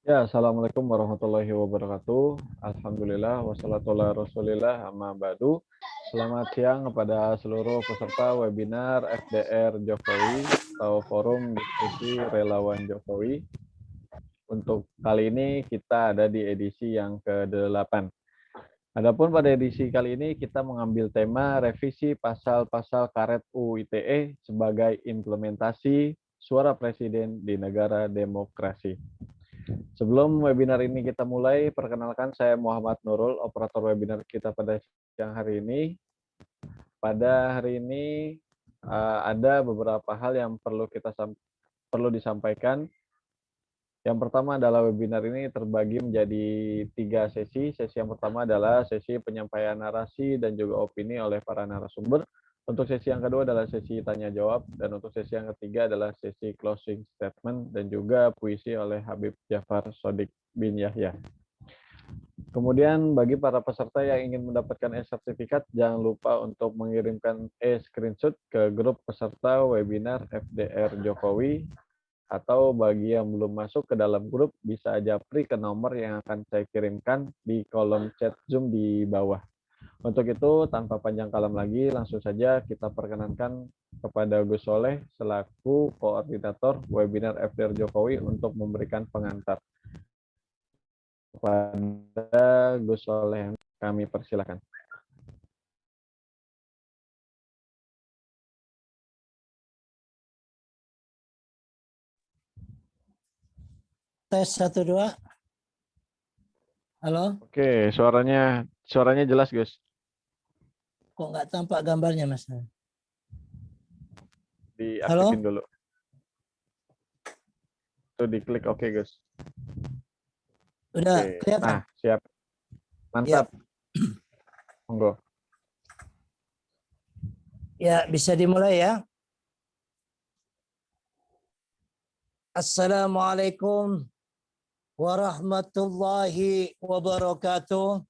Ya, Assalamualaikum warahmatullahi wabarakatuh. Alhamdulillah, wassalatu ala rasulillah, amma ba'du. Selamat siang kepada seluruh peserta webinar FDR Jokowi atau Forum Diskusi Relawan Jokowi. Untuk kali ini kita ada di edisi yang ke-8. Adapun pada edisi kali ini kita mengambil tema revisi pasal-pasal karet UU ITE sebagai implementasi suara presiden di negara demokrasi. Sebelum webinar ini kita mulai, perkenalkan saya Muhammad Nurul, operator webinar kita pada siang hari ini. Pada hari ini ada beberapa hal yang perlu disampaikan. Yang pertama adalah webinar ini terbagi menjadi 3 sesi. Sesi yang pertama adalah sesi penyampaian narasi dan juga opini oleh para narasumber. Untuk sesi yang kedua adalah sesi tanya jawab, dan untuk sesi yang ketiga adalah sesi closing statement dan juga puisi oleh Habib Jafar Sodik bin Yahya. Kemudian bagi para peserta yang ingin mendapatkan e-sertifikat, jangan lupa untuk mengirimkan e-screenshot ke grup peserta webinar FDR Jokowi, atau bagi yang belum masuk ke dalam grup bisa japri ke nomor yang akan saya kirimkan di kolom chat Zoom di bawah. Untuk itu, tanpa panjang kalam lagi, langsung saja kita perkenankan kepada Gus Soleh selaku koordinator webinar FDR Jokowi untuk memberikan pengantar. Kepada Gus Soleh, kami persilakan. Tes 1 2. Halo, Oke, suaranya jelas, Gus. kok nggak tampak gambarnya, Mas? Diaktifin dulu. Itu diklik oke, Gus. Udah Oke. kelihatan? Nah, siap. Mantap. Monggo. Ya, bisa dimulai ya. Assalamualaikum warahmatullahi wabarakatuh.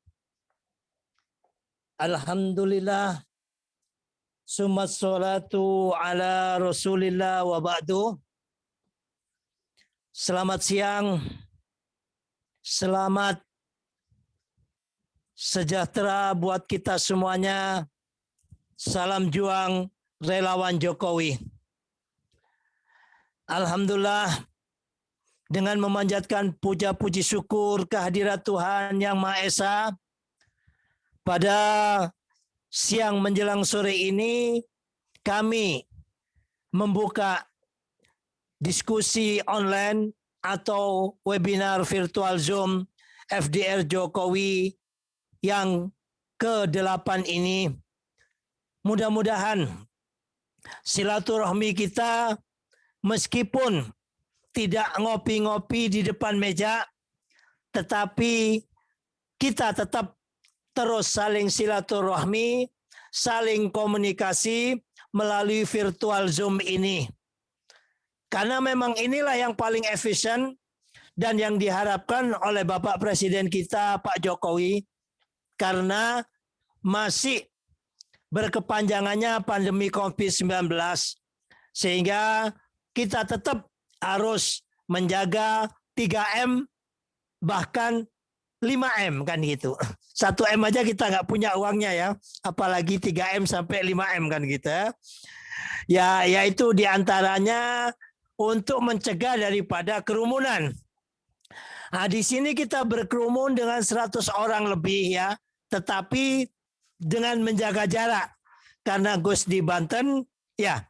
Alhamdulillah. Summa salatu ala rasulillah wa ba'du. Selamat siang. Selamat sejahtera buat kita semuanya. Salam juang relawan Jokowi. Alhamdulillah, dengan memanjatkan puja-puji syukur kehadirat Tuhan Yang Maha Esa, pada siang menjelang sore ini kami membuka diskusi online atau webinar virtual Zoom FDR Jokowi yang ke-8 ini. Mudah-mudahan silaturahmi kita meskipun tidak ngopi-ngopi di depan meja, tetapi kita tetap terus saling silaturahmi, saling komunikasi melalui virtual Zoom ini. Karena memang inilah yang paling efisien dan yang diharapkan oleh Bapak Presiden kita, Pak Jokowi, karena masih berkepanjangannya pandemi COVID-19, sehingga kita tetap harus menjaga 3M bahkan 5M kan gitu. 1M aja kita nggak punya uangnya ya, apalagi 3M sampai 5M kan gitu ya. Yaitu diantaranya untuk mencegah daripada kerumunan. Nah, di sini kita berkerumun dengan 100 orang lebih ya, tetapi dengan menjaga jarak. Karena Gus di Banten ya,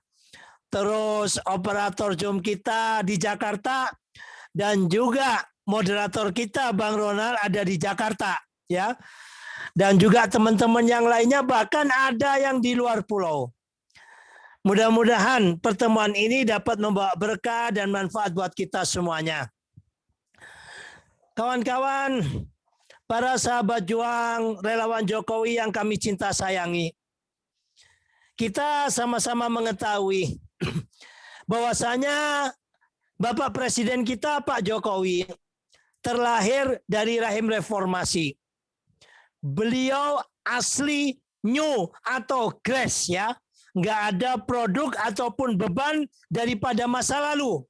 terus operator Zoom kita di Jakarta, dan juga moderator kita Bang Ronald ada di Jakarta ya, dan juga teman-teman yang lainnya, bahkan ada yang di luar pulau. Mudah-mudahan pertemuan ini dapat membawa berkah dan manfaat buat kita semuanya. Kawan-kawan, para sahabat juang relawan Jokowi yang kami cinta sayangi, kita sama-sama mengetahui bahwasanya Bapak Presiden kita Pak Jokowi terlahir dari rahim reformasi. Beliau asli new atau grass ya, nggak ada produk ataupun beban daripada masa lalu.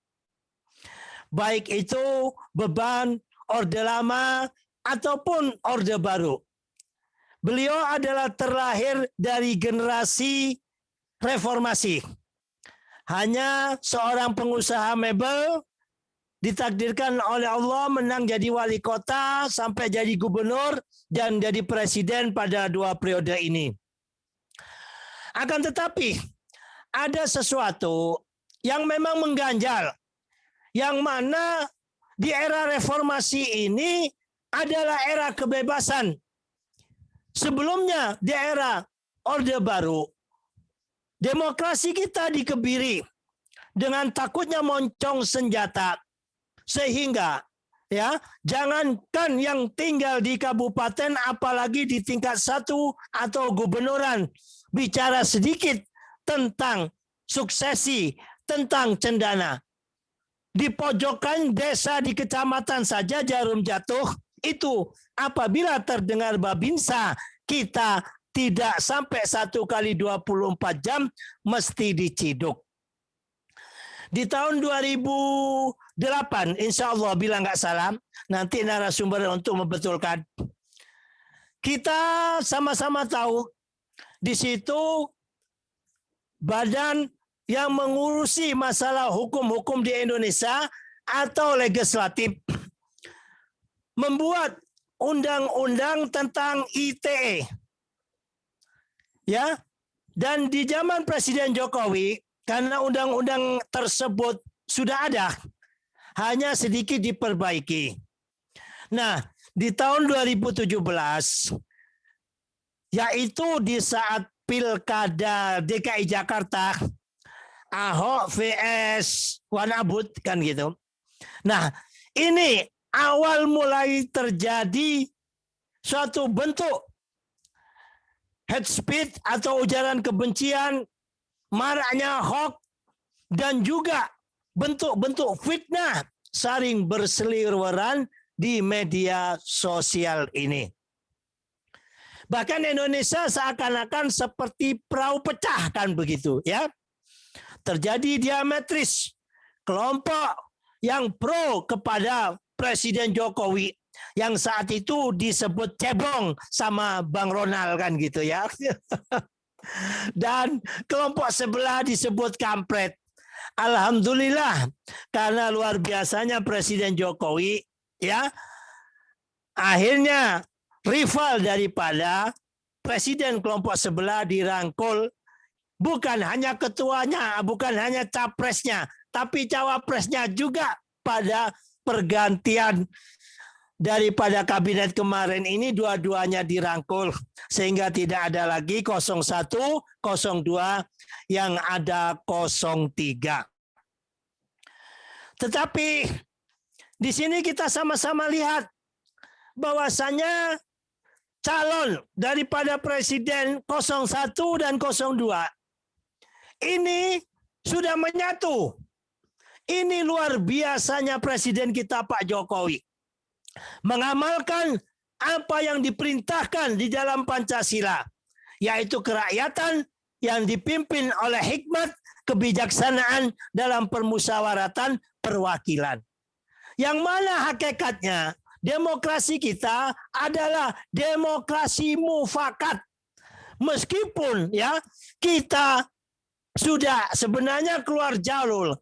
baik itu beban Orde Lama ataupun Orde Baru. Beliau adalah terlahir dari generasi reformasi. Hanya seorang pengusaha mebel ditakdirkan oleh Allah menang jadi wali kota sampai jadi gubernur dan jadi presiden pada 2 periode ini. Akan tetapi ada sesuatu yang memang mengganjal, yang mana di era reformasi ini adalah era kebebasan. Sebelumnya di era Orde Baru, demokrasi kita dikebiri dengan takutnya moncong senjata, sehingga ya jangankan yang tinggal di kabupaten, apalagi di tingkat 1 atau gubernuran, bicara sedikit tentang suksesi, tentang cendana. Di pojokan desa di kecamatan saja jarum jatuh, itu apabila terdengar babinsa, kita tidak sampai 1 kali 24 jam mesti diciduk. Di tahun 2008, insya Allah bila nggak salah, nanti narasumber untuk membetulkan. Kita sama-sama tahu di situ badan yang mengurusi masalah hukum-hukum di Indonesia atau legislatif membuat undang-undang tentang ITE. Ya. Dan di zaman Presiden Jokowi, karena undang-undang tersebut sudah ada, hanya sedikit diperbaiki. Nah, di tahun 2017, yaitu di saat Pilkada DKI Jakarta, Ahok vs Wanabut kan gitu. Nah, ini awal mulai terjadi suatu bentuk hate speech atau ujaran kebencian, maraknya hoax, dan juga bentuk-bentuk fitnah saling berseliweran di media sosial ini. Bahkan Indonesia seakan-akan seperti perahu pecah kan begitu ya. Terjadi diametris kelompok yang pro kepada Presiden Jokowi yang saat itu disebut cebong sama Bang Ronald kan gitu ya. Dan kelompok sebelah disebut kampret. Alhamdulillah karena luar biasanya Presiden Jokowi ya, akhirnya rival daripada presiden kelompok sebelah dirangkul, bukan hanya ketuanya, bukan hanya capresnya, tapi cawapresnya juga pada pergantian daripada kabinet kemarin ini, dua-duanya dirangkul sehingga tidak ada lagi 01, 02, yang ada 03. Tetapi di sini kita sama-sama lihat bahwasanya calon daripada presiden 01 dan 02 ini sudah menyatu. Ini luar biasanya presiden kita Pak Jokowi mengamalkan apa yang diperintahkan di dalam Pancasila, yaitu kerakyatan yang dipimpin oleh hikmat, kebijaksanaan dalam permusyawaratan perwakilan. Yang mana hakikatnya demokrasi kita adalah demokrasi mufakat. Meskipun ya kita sudah sebenarnya keluar jalur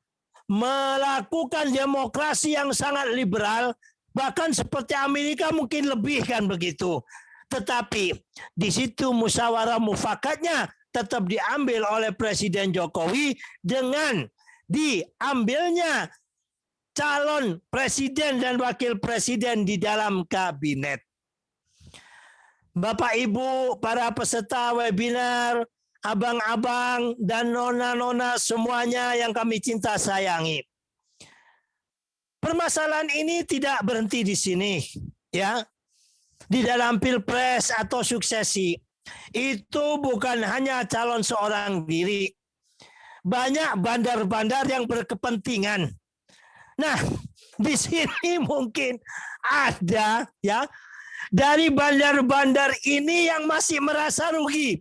melakukan demokrasi yang sangat liberal, bahkan seperti Amerika mungkin lebih kan begitu. Tetapi di situ musyawarah mufakatnya tetap diambil oleh Presiden Jokowi dengan diambilnya calon presiden dan wakil presiden di dalam kabinet. Bapak Ibu, para peserta webinar, abang-abang dan nona-nona semuanya yang kami cinta sayangi. Permasalahan ini tidak berhenti di sini, ya. Di dalam pilpres atau suksesi, itu bukan hanya calon seorang diri. Banyak bandar-bandar yang berkepentingan. Nah, di sini mungkin ada ya dari bandar-bandar ini yang masih merasa rugi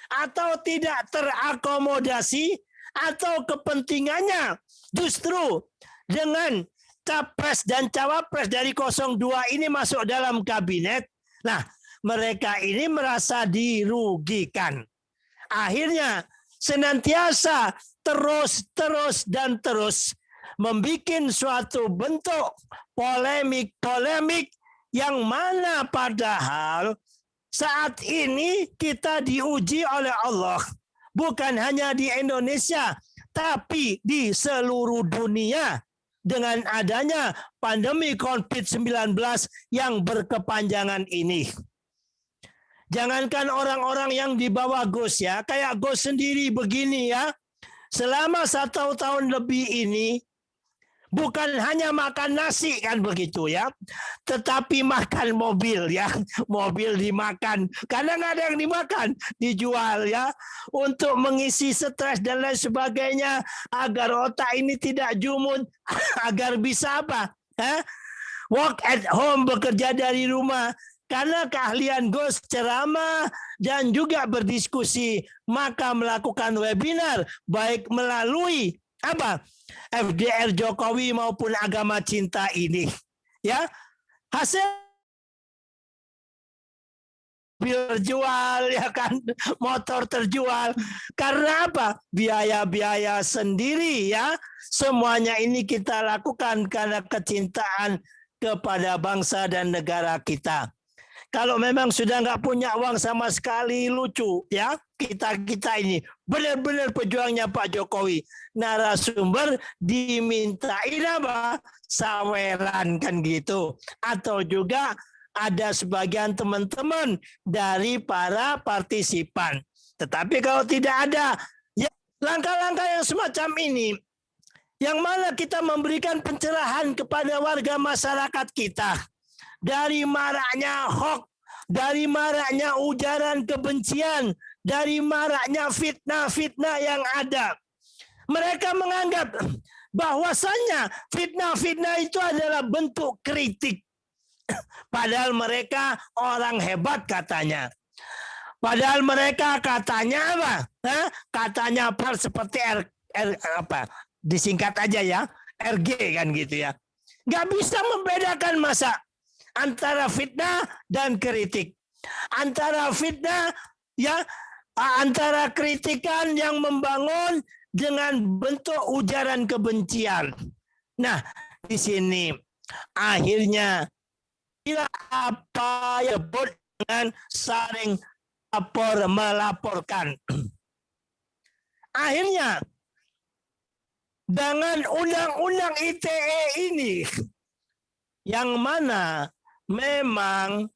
atau tidak terakomodasi atau kepentingannya justru dengan capres dan cawapres dari 02 ini masuk dalam kabinet. Nah, mereka ini merasa dirugikan. Akhirnya senantiasa terus membuat suatu bentuk polemik yang mana padahal saat ini kita diuji oleh Allah. Bukan hanya di Indonesia, tapi di seluruh dunia. Dengan adanya pandemi COVID-19 yang berkepanjangan ini. Jangankan orang-orang yang di bawah Gus ya, kayak Gus sendiri begini ya. Selama 1 tahun lebih ini, bukan hanya makan nasi kan begitu ya, tetapi makan mobil ya, mobil dimakan karena nggak ada yang dimakan, dijual ya untuk mengisi stres dan lain sebagainya agar otak ini tidak jumut, agar bisa apa? Work at home, bekerja dari rumah. Karena keahlian Gus ceramah dan juga berdiskusi, maka melakukan webinar baik melalui apa? FDR Jokowi maupun agama cinta ini. Ya. Hasil terjual ya kan, motor terjual. Karena apa? Biaya-biaya sendiri ya. Semuanya ini kita lakukan karena kecintaan kepada bangsa dan negara kita. Kalau memang sudah nggak punya uang sama sekali, lucu ya, kita ini benar-benar pejuangnya Pak Jokowi. Narasumber dimintain apa? Saweran kan gitu. Atau juga ada sebagian teman-teman dari para partisipan. Tetapi kalau tidak ada ya, langkah-langkah yang semacam ini, yang mana kita memberikan pencerahan kepada warga masyarakat kita. Dari maraknya hoax, dari maraknya ujaran kebencian, dari maraknya fitnah-fitnah yang ada. Mereka menganggap bahwasannya fitnah-fitnah itu adalah bentuk kritik. Padahal mereka orang hebat katanya. Padahal mereka katanya apa? Katanya seperti apa? Disingkat aja ya, RG kan gitu ya. Nggak bisa membedakan masa antara fitnah dan kritik. Antara fitnah ya, antara kritikan yang membangun dengan bentuk ujaran kebencian. Nah, di sini akhirnya apa yang disebut dengan saling melaporkan. Akhirnya dengan undang-undang ITE ini yang mana memang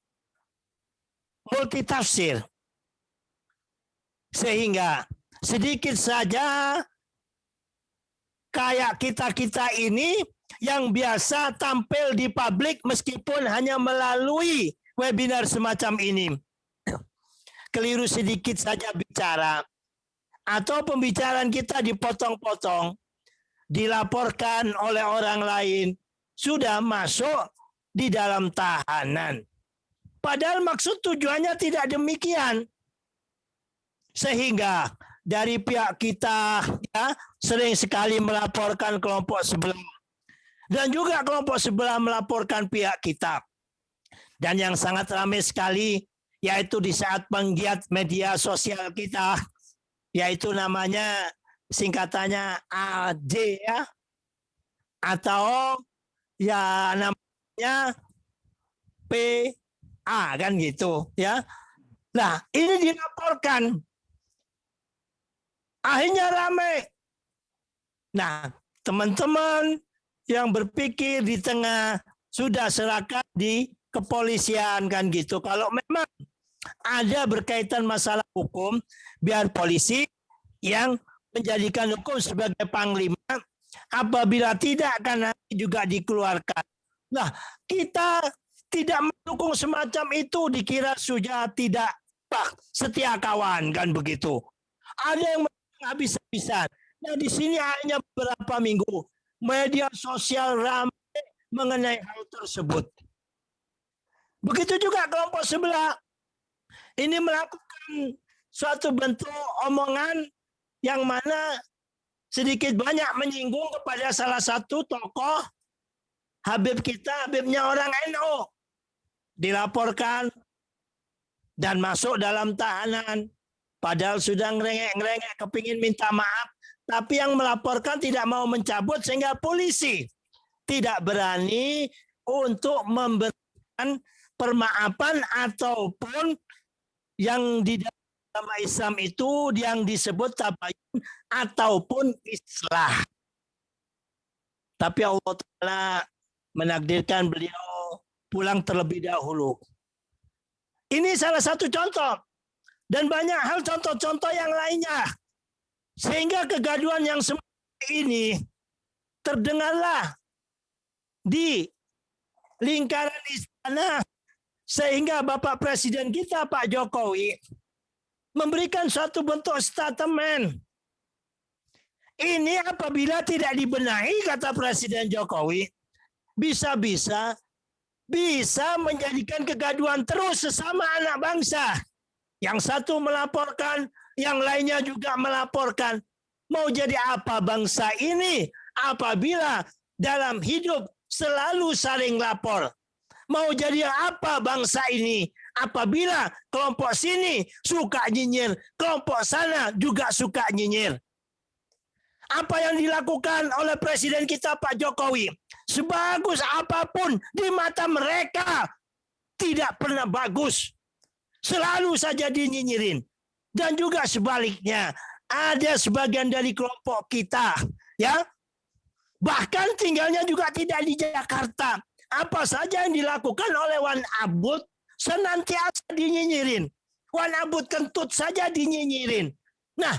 multitafsir, sehingga sedikit saja kayak kita ini yang biasa tampil di publik meskipun hanya melalui webinar semacam ini, keliru sedikit saja bicara atau pembicaraan kita dipotong-potong, dilaporkan oleh orang lain, sudah masuk di dalam tahanan. Padahal maksud tujuannya tidak demikian. Sehingga dari pihak kita ya, sering sekali melaporkan kelompok sebelah. Dan juga kelompok sebelah melaporkan pihak kita. Dan yang sangat ramai sekali, yaitu di saat penggiat media sosial kita, yaitu namanya singkatannya AJ ya, atau ya namanya PA kan gitu ya. Nah, ini dilaporkan. Akhirnya ramai. Nah, teman-teman yang berpikir di tengah sudah serahkan di kepolisian kan gitu. Kalau memang ada berkaitan masalah hukum, biar polisi yang menjadikan hukum sebagai panglima. Apabila tidak akan nanti juga dikeluarkan. Nah, kita tidak mendukung semacam itu, dikira sudah tidak setia kawan kan begitu. Ada yang habis-habisan. Nah, di sini hanya beberapa minggu media sosial ramai mengenai hal tersebut. Begitu juga kelompok sebelah ini melakukan suatu bentuk omongan yang mana sedikit banyak menyinggung kepada salah satu tokoh Habib kita, Habibnya orang NU, dilaporkan dan masuk dalam tahanan. Padahal sudah ngerengek-ngerengek kepingin minta maaf. Tapi yang melaporkan tidak mau mencabut sehingga polisi tidak berani untuk memberikan permaafan ataupun yang di dalam Islam itu yang disebut tabayun ataupun islah. Tapi Allah Ta'ala menakdirkan beliau pulang terlebih dahulu. Ini salah satu contoh. Dan banyak hal contoh-contoh yang lainnya. Sehingga kegaduhan yang semacam ini terdengarlah di lingkaran istana. Sehingga Bapak Presiden kita Pak Jokowi memberikan suatu bentuk statement. Ini apabila tidak dibenahi, kata Presiden Jokowi, bisa-bisa bisa menjadikan kegaduhan terus sesama anak bangsa. Yang satu melaporkan, yang lainnya juga melaporkan. Mau jadi apa bangsa ini apabila dalam hidup selalu saling lapor? Mau jadi apa bangsa ini apabila kelompok sini suka nyinyir, kelompok sana juga suka nyinyir? Apa yang dilakukan oleh Presiden kita Pak Jokowi, sebagus apapun di mata mereka, tidak pernah bagus. Selalu saja dinyinyirin. Dan juga sebaliknya, ada sebagian dari kelompok kita, ya, bahkan tinggalnya juga tidak di Jakarta. Apa saja yang dilakukan oleh Wan Abut senantiasa dinyinyirin. Wan Abut kentut saja dinyinyirin. Nah,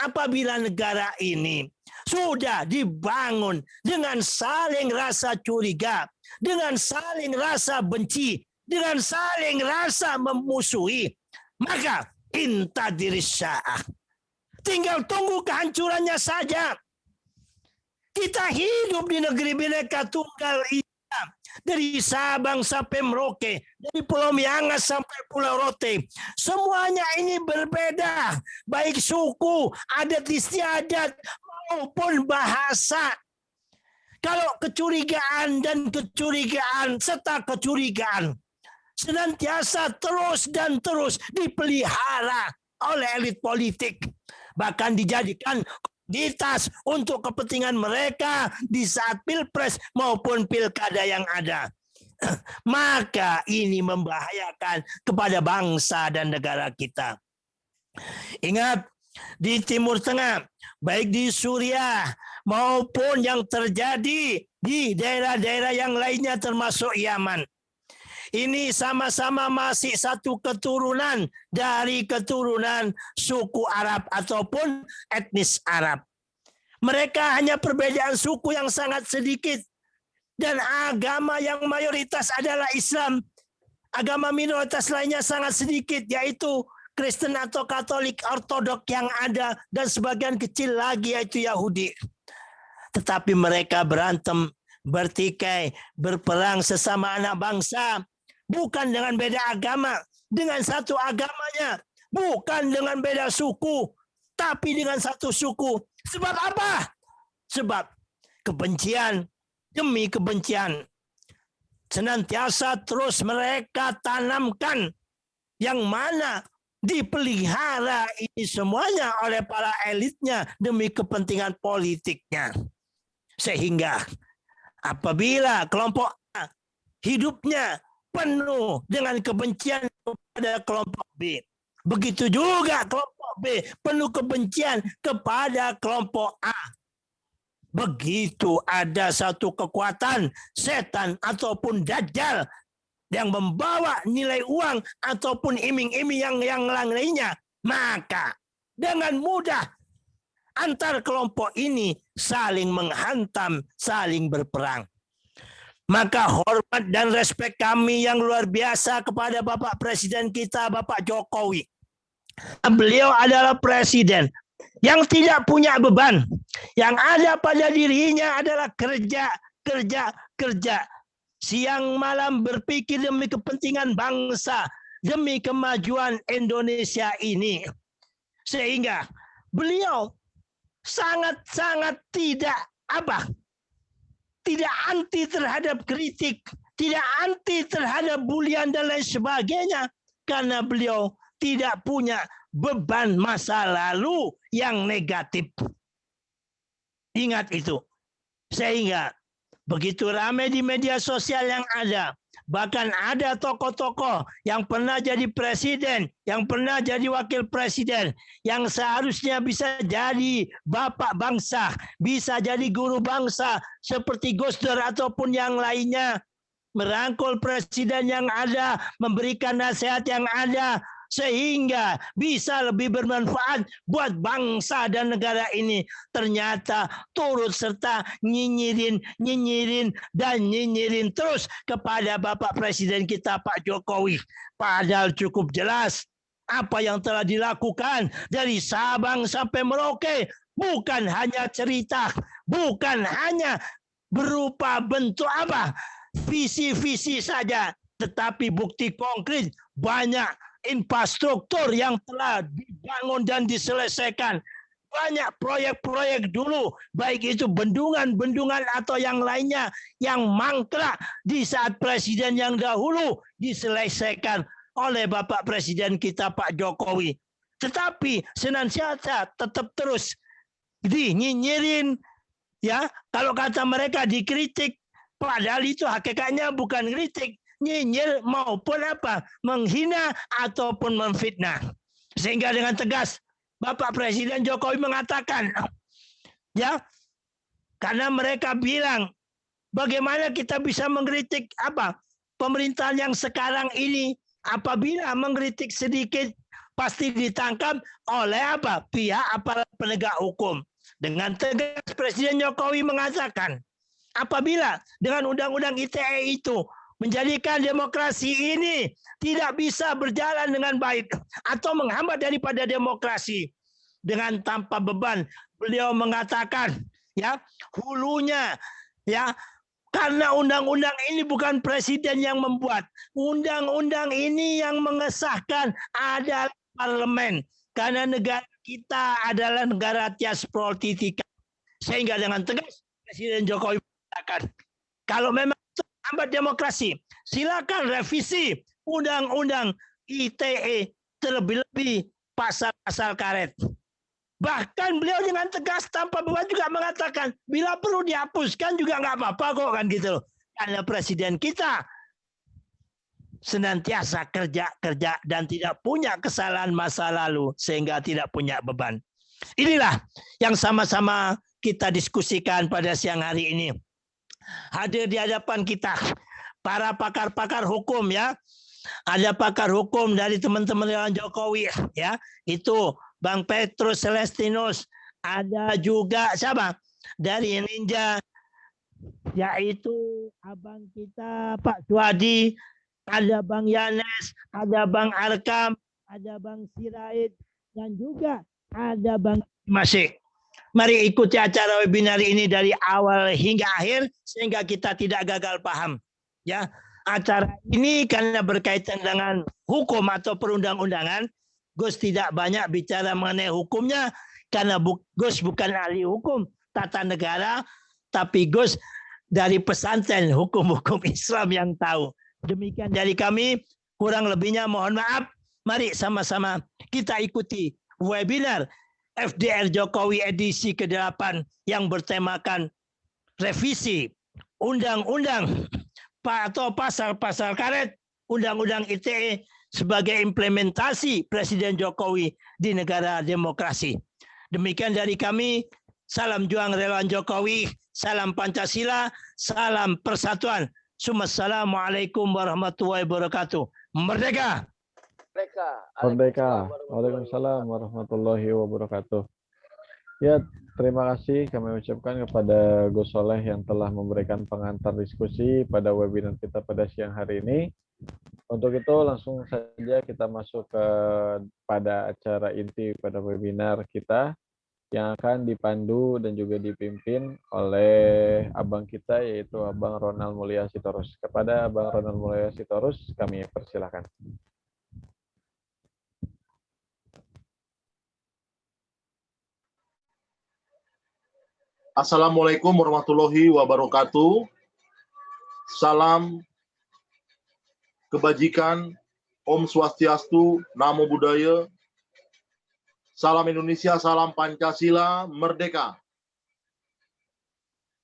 apabila negara ini sudah dibangun dengan saling rasa curiga, dengan saling rasa benci, dengan saling rasa memusuhi, maka intadiris sya'ah. Tinggal tunggu kehancurannya saja. Kita hidup di negeri Bhinneka Tunggal Ika. Dari Sabang sampai Merauke, dari Pulau Miangas sampai Pulau Rote, semuanya ini berbeda, baik suku, adat istiadat maupun bahasa. Kalau kecurigaan dan kecurigaan serta kecurigaan senantiasa terus dan terus dipelihara oleh elit politik, bahkan dijadikan komoditas untuk kepentingan mereka di saat pilpres maupun pilkada yang ada. Maka ini membahayakan kepada bangsa dan negara kita. Ingat, di Timur Tengah, baik di Suriah maupun yang terjadi di daerah-daerah yang lainnya termasuk Yaman, ini sama-sama masih satu keturunan dari keturunan suku Arab ataupun etnis Arab. Mereka hanya perbedaan suku yang sangat sedikit. Dan agama yang mayoritas adalah Islam. Agama minoritas lainnya sangat sedikit, yaitu Kristen atau Katolik Ortodok yang ada. Dan sebagian kecil lagi yaitu Yahudi. Tetapi mereka berantem, bertikai, berperang sesama anak bangsa. Bukan dengan beda agama, dengan satu agamanya. Bukan dengan beda suku, tapi dengan satu suku. Sebab apa? Sebab kebencian demi kebencian. Senantiasa terus mereka tanamkan, yang mana dipelihara ini semuanya oleh para elitnya demi kepentingan politiknya. Sehingga apabila kelompok A hidupnya penuh dengan kebencian kepada kelompok B, begitu juga kelompok B penuh kebencian kepada kelompok A. Begitu ada satu kekuatan setan ataupun dajjal yang membawa nilai uang ataupun iming-iming yang lainnya, maka dengan mudah antar kelompok ini saling menghantam, saling berperang. Maka hormat dan respek kami yang luar biasa kepada Bapak Presiden kita, Bapak Jokowi. Beliau adalah presiden yang tidak punya beban. Yang ada pada dirinya adalah kerja. Siang malam berpikir demi kepentingan bangsa, demi kemajuan Indonesia ini. Sehingga beliau sangat-sangat tidak tidak anti terhadap kritik, tidak anti terhadap bulian dan lain sebagainya, karena beliau tidak punya beban masa lalu yang negatif. Ingat itu. Sehingga begitu ramai di media sosial yang ada, bahkan ada tokoh-tokoh yang pernah jadi presiden, yang pernah jadi wakil presiden, yang seharusnya bisa jadi bapak bangsa, bisa jadi guru bangsa seperti Gus Dur ataupun yang lainnya, merangkul presiden yang ada, memberikan nasihat yang ada, sehingga bisa lebih bermanfaat buat bangsa dan negara ini. Ternyata turut serta nyinyirin dan nyinyirin terus kepada Bapak Presiden kita Pak Jokowi. Padahal cukup jelas apa yang telah dilakukan dari Sabang sampai Merauke. Bukan hanya cerita, bukan hanya berupa bentuk apa, visi-visi saja, tetapi bukti konkret banyak infrastruktur yang telah dibangun dan diselesaikan. Banyak proyek-proyek dulu, baik itu bendungan-bendungan atau yang lainnya, yang mangkrak di saat presiden yang dahulu diselesaikan oleh Bapak Presiden kita Pak Jokowi. Tetapi senantiasa tetap terus dinyinyirin, ya, kalau kata mereka dikritik, padahal itu hakikatnya bukan kritik, nyinyir maupun apa, menghina ataupun memfitnah. Sehingga dengan tegas Bapak Presiden Jokowi mengatakan, ya, karena mereka bilang bagaimana kita bisa mengkritik apa pemerintahan yang sekarang ini, apabila mengkritik sedikit pasti ditangkap oleh apa, pihak aparat penegak hukum. Dengan tegas Presiden Jokowi mengatakan, apabila dengan undang-undang ITE itu menjadikan demokrasi ini tidak bisa berjalan dengan baik atau menghambat daripada demokrasi dengan tanpa beban, beliau mengatakan, ya, hulunya, ya, karena undang-undang ini bukan presiden yang membuat, undang-undang ini yang mengesahkan adalah parlemen, karena negara kita adalah negara tias politika. Sehingga dengan tegas Presiden Jokowi mengatakan, kalau memang hambat demokrasi, silakan revisi undang-undang ITE, terlebih-lebih pasal-pasal karet. Bahkan beliau dengan tegas tanpa beban juga mengatakan, bila perlu dihapuskan juga nggak apa-apa kok, kan gitu loh. Karena presiden kita senantiasa kerja dan tidak punya kesalahan masa lalu, sehingga tidak punya beban. Inilah yang sama-sama kita diskusikan pada siang hari ini. Hadir di hadapan kita para pakar-pakar hukum, ya. Ada pakar hukum dari teman-teman relawan Jokowi, ya. Itu Bang Petrus Celestinus, ada juga siapa? Dari Ninja, yaitu abang kita Pak Suwadi, ada Bang Yanes, ada Bang Arkam, ada Bang Sirait, dan juga ada Bang Masih. Mari ikuti acara webinar ini dari awal hingga akhir sehingga kita tidak gagal paham. Ya, acara ini karena berkaitan dengan hukum atau perundang-undangan, Gus tidak banyak bicara mengenai hukumnya karena Gus bukan ahli hukum tata negara, tapi Gus dari pesantren hukum-hukum Islam yang tahu. Demikian dari kami, kurang lebihnya mohon maaf. Mari sama-sama kita ikuti webinar FDR Jokowi edisi ke-8 yang bertemakan revisi undang-undang atau pasal-pasal karet undang-undang ITE sebagai implementasi Presiden Jokowi di negara demokrasi. Demikian dari kami, salam juang relawan Jokowi, salam Pancasila, salam persatuan. Assalamualaikum warahmatullahi wabarakatuh. Merdeka! Merdeka. Waalaikumsalam warahmatullahi wabarakatuh. Ya, terima kasih kami ucapkan kepada Gus Soleh yang telah memberikan pengantar diskusi pada webinar kita pada siang hari ini. Untuk itu langsung saja kita masuk pada acara inti pada webinar kita yang akan dipandu dan juga dipimpin oleh abang kita, yaitu Abang Ronald Mulia Sitorus. Kepada Abang Ronald Mulia Sitorus kami persilakan. Assalamualaikum warahmatullahi wabarakatuh. Salam kebajikan, Om Swastiastu, Namo Buddhaya, salam Indonesia, salam Pancasila, merdeka.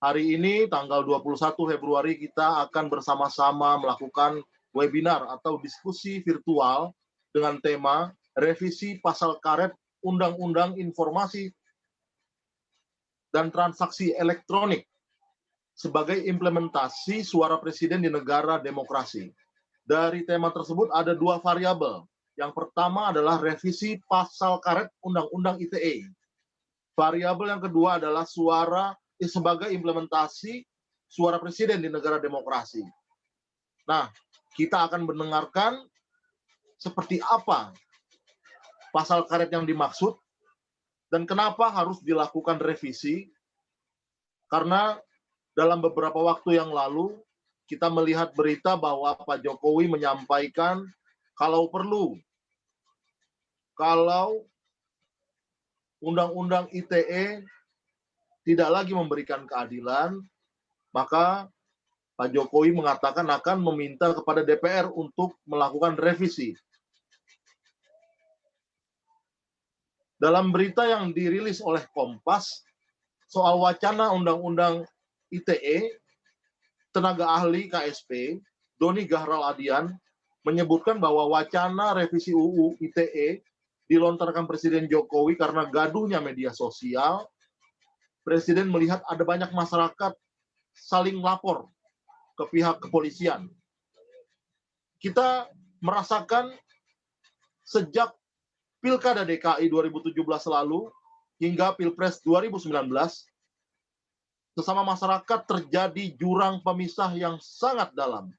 Hari ini tanggal 21 Februari kita akan bersama-sama melakukan webinar atau diskusi virtual dengan tema revisi pasal karet Undang-Undang Informasi dan Transaksi Elektronik sebagai implementasi suara presiden di negara demokrasi. Dari tema tersebut ada dua variabel. Yang pertama adalah revisi pasal karet Undang-Undang ITE. Variabel yang kedua adalah suara sebagai implementasi suara presiden di negara demokrasi. Nah, kita akan mendengarkan seperti apa pasal karet yang dimaksud dan kenapa harus dilakukan revisi. Karena dalam beberapa waktu yang lalu kita melihat berita bahwa Pak Jokowi menyampaikan kalau perlu, kalau Undang-Undang ITE tidak lagi memberikan keadilan, maka Pak Jokowi mengatakan akan meminta kepada DPR untuk melakukan revisi. Dalam berita yang dirilis oleh Kompas soal wacana Undang-Undang ITE, tenaga ahli KSP, Doni Gahral Adian, menyebutkan bahwa wacana revisi UU ITE dilontarkan Presiden Jokowi karena gaduhnya media sosial. Presiden melihat ada banyak masyarakat saling lapor ke pihak kepolisian. Kita merasakan sejak Pilkada DKI 2017 lalu hingga Pilpres 2019, sesama masyarakat terjadi jurang pemisah yang sangat dalam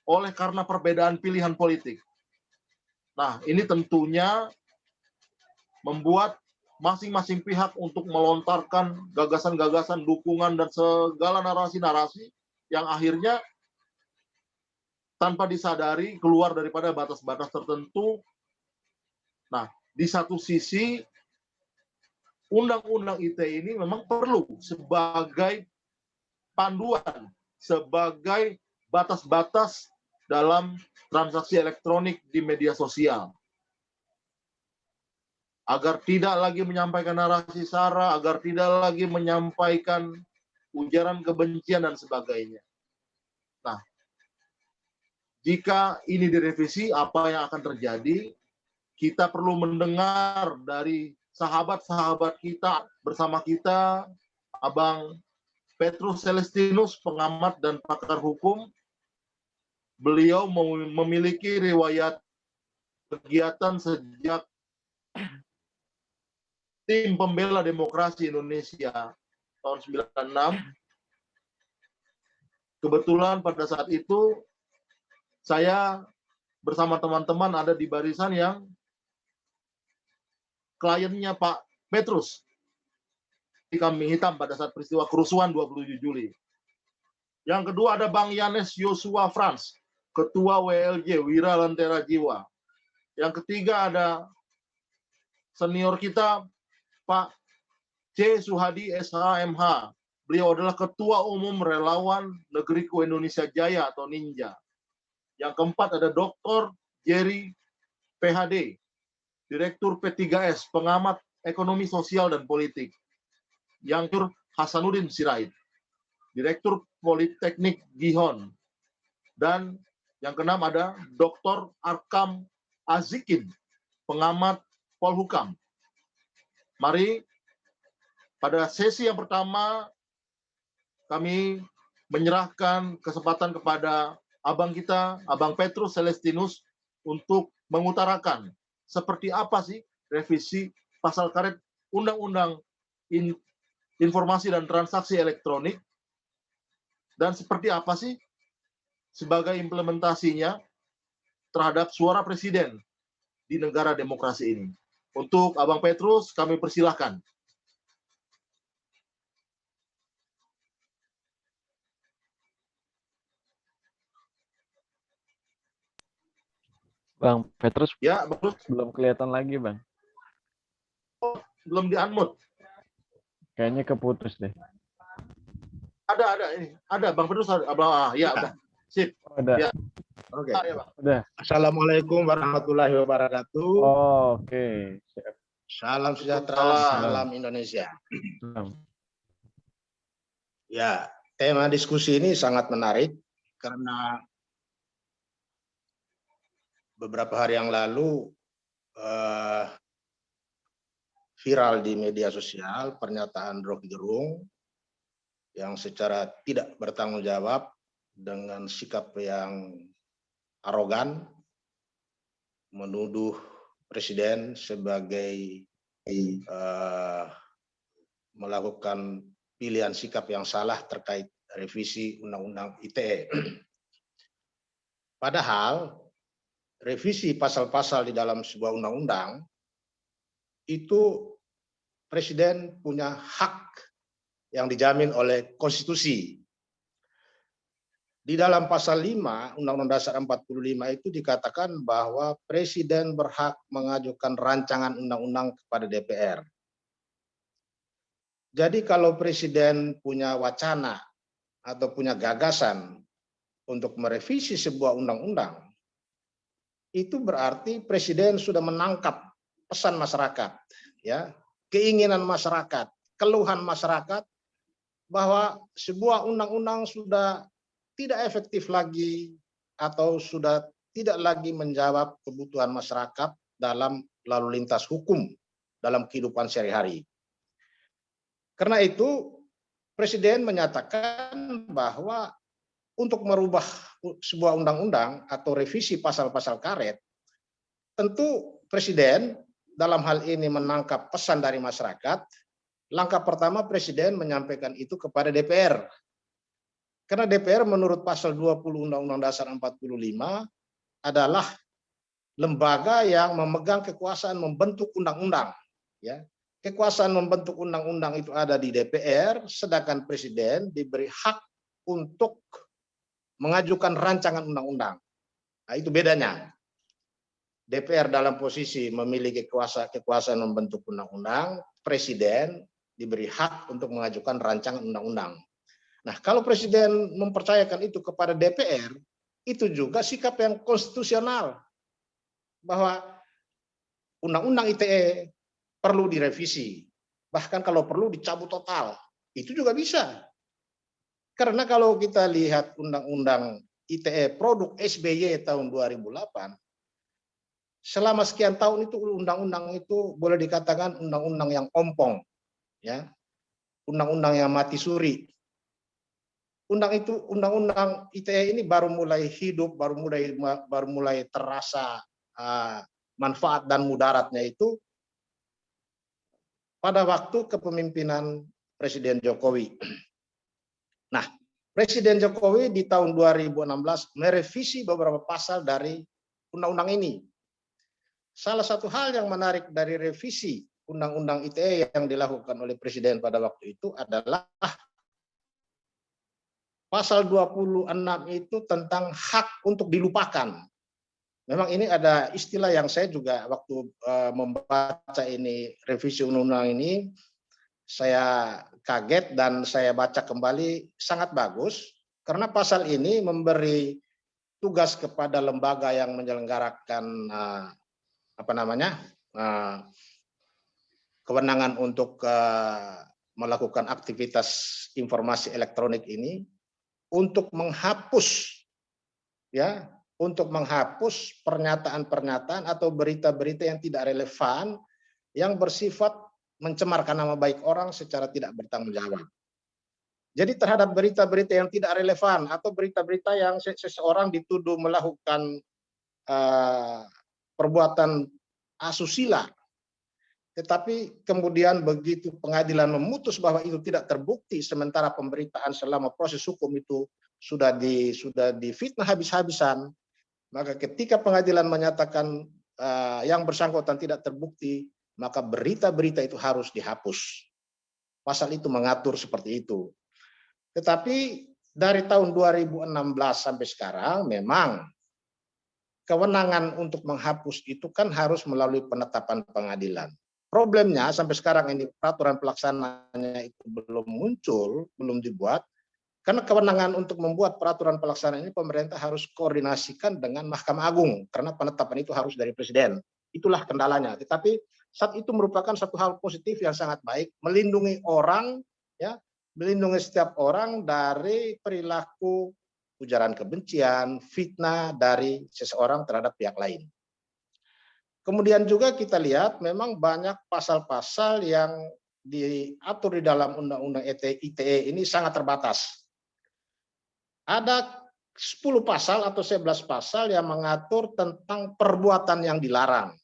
oleh karena perbedaan pilihan politik. Nah, ini tentunya membuat masing-masing pihak untuk melontarkan gagasan-gagasan, dukungan, dan segala narasi-narasi yang akhirnya tanpa disadari keluar daripada batas-batas tertentu. Nah, di satu sisi, Undang-Undang ITE ini memang perlu sebagai panduan, sebagai batas-batas dalam transaksi elektronik di media sosial. Agar tidak lagi menyampaikan narasi sara, agar tidak lagi menyampaikan ujaran kebencian dan sebagainya. Nah, jika ini direvisi, apa yang akan terjadi? Kita perlu mendengar dari sahabat-sahabat kita, bersama kita, Abang Petrus Celestinus, pengamat dan pakar hukum. Beliau memiliki riwayat kegiatan sejak Tim Pembela Demokrasi Indonesia tahun 96. Kebetulan pada saat itu saya bersama teman-teman ada di barisan yang kliennya Pak Petrus di Kambing Hitam pada saat peristiwa kerusuhan 27 Juli. Yang kedua ada Bang Yanes Yosua Frans, Ketua WLJ, Wira Lentera Jiwa. Yang ketiga ada senior kita Pak C. Suhadi SHMH. Beliau adalah Ketua Umum Relawan Negeriku Indonesia Jaya atau Ninja. Yang keempat ada Dr. Jerry PhD, Direktur P3S, Pengamat Ekonomi Sosial dan Politik. Yang kedua Hasanuddin Sirait, Direktur Politeknik Gihon. Dan yang keenam ada Dr. Arkam Azikin, Pengamat Polhukam. Mari pada sesi yang pertama kami menyerahkan kesempatan kepada abang kita, Abang Petrus Celestinus, untuk mengutarakan seperti apa sih revisi pasal karet Undang-Undang Informasi dan Transaksi Elektronik, dan seperti apa sih sebagai implementasinya terhadap suara presiden di negara demokrasi ini. Untuk Abang Petrus, kami persilahkan. Bang Petrus, Ya, Petrus. belum kelihatan lagi, Bang. Belum di-unmute. Kayaknya keputus deh. Ada ini. Ada Bang Petrus ada. Ya, udah. Sip. Udah. Ya. Oke. Ya, Bang. Udah. Assalamualaikum warahmatullahi wabarakatuh. Oke. Siap. Salam sejahtera, Waalaikumsalam. salam Indonesia. Salam. Ya, tema diskusi ini sangat menarik karena beberapa hari yang lalu viral di media sosial pernyataan Rocky Gerung yang secara tidak bertanggung jawab dengan sikap yang arogan menuduh Presiden sebagai melakukan pilihan sikap yang salah terkait revisi Undang-Undang ITE. Padahal revisi pasal-pasal di dalam sebuah undang-undang itu Presiden punya hak yang dijamin oleh konstitusi. Di dalam pasal 5 Undang-Undang Dasar 45 itu dikatakan bahwa Presiden berhak mengajukan rancangan undang-undang kepada DPR. Jadi kalau Presiden punya wacana atau punya gagasan untuk merevisi sebuah undang-undang, itu berarti Presiden sudah menangkap pesan masyarakat, ya, keinginan masyarakat, keluhan masyarakat bahwa sebuah undang-undang sudah tidak efektif lagi atau sudah tidak lagi menjawab kebutuhan masyarakat dalam lalu lintas hukum dalam kehidupan sehari-hari. Karena itu Presiden menyatakan bahwa untuk merubah sebuah undang-undang atau revisi pasal-pasal karet, tentu Presiden dalam hal ini menangkap pesan dari masyarakat. Langkah pertama Presiden menyampaikan itu kepada DPR. Karena DPR menurut pasal 20 Undang-Undang Dasar 45 adalah lembaga yang memegang kekuasaan membentuk undang-undang. Ya. Kekuasaan membentuk undang-undang itu ada di DPR, sedangkan Presiden diberi hak untuk mengajukan rancangan undang-undang. Nah, itu bedanya. DPR dalam posisi memiliki kekuasaan membentuk undang-undang, Presiden diberi hak untuk mengajukan rancangan undang-undang. Nah, kalau Presiden mempercayakan itu kepada DPR, itu juga sikap yang konstitusional bahwa Undang-Undang ITE perlu direvisi, bahkan kalau perlu dicabut total, itu juga bisa. Karena kalau kita lihat Undang-Undang ITE produk SBY tahun 2008, selama sekian tahun itu undang-undang itu boleh dikatakan undang-undang yang ompong, ya, undang-undang yang mati suri. Undang-undang ITE ini baru mulai hidup, baru mulai terasa manfaat dan mudaratnya itu pada waktu kepemimpinan Presiden Jokowi. Nah, Presiden Jokowi di tahun 2016 merevisi beberapa pasal dari undang-undang ini. Salah satu hal yang menarik dari revisi Undang-Undang ITE yang dilakukan oleh Presiden pada waktu itu adalah pasal 26 itu tentang hak untuk dilupakan. Memang ini ada istilah yang saya juga waktu membaca ini revisi undang-undang ini, saya kaget dan saya baca kembali, sangat bagus karena pasal ini memberi tugas kepada lembaga yang menyelenggarakan kewenangan untuk melakukan aktivitas informasi elektronik ini untuk menghapus, ya, untuk menghapus pernyataan-pernyataan atau berita-berita yang tidak relevan yang bersifat mencemarkan nama baik orang secara tidak bertanggung jawab. Jadi terhadap berita-berita yang tidak relevan atau berita-berita yang seseorang dituduh melakukan perbuatan asusila, tetapi kemudian begitu pengadilan memutus bahwa itu tidak terbukti, sementara pemberitaan selama proses hukum itu sudah difitnah habis-habisan, maka ketika pengadilan menyatakan yang bersangkutan tidak terbukti, maka berita-berita itu harus dihapus. Pasal itu mengatur seperti itu. Tetapi dari tahun 2016 sampai sekarang memang kewenangan untuk menghapus itu kan harus melalui penetapan pengadilan. problemnya sampai sekarang ini peraturan pelaksananya itu belum muncul, belum dibuat, karena kewenangan untuk membuat peraturan pelaksanaan ini pemerintah harus koordinasikan dengan Mahkamah Agung, karena penetapan itu harus dari Presiden. Itulah kendalanya. Tetapi saat itu merupakan satu hal positif yang sangat baik, melindungi orang, ya, melindungi setiap orang dari perilaku ujaran kebencian, fitnah dari seseorang terhadap pihak lain. Kemudian juga kita lihat memang banyak pasal-pasal yang diatur di dalam Undang-Undang ITE ini sangat terbatas. Ada 10 pasal atau 11 pasal yang mengatur tentang perbuatan yang dilarang.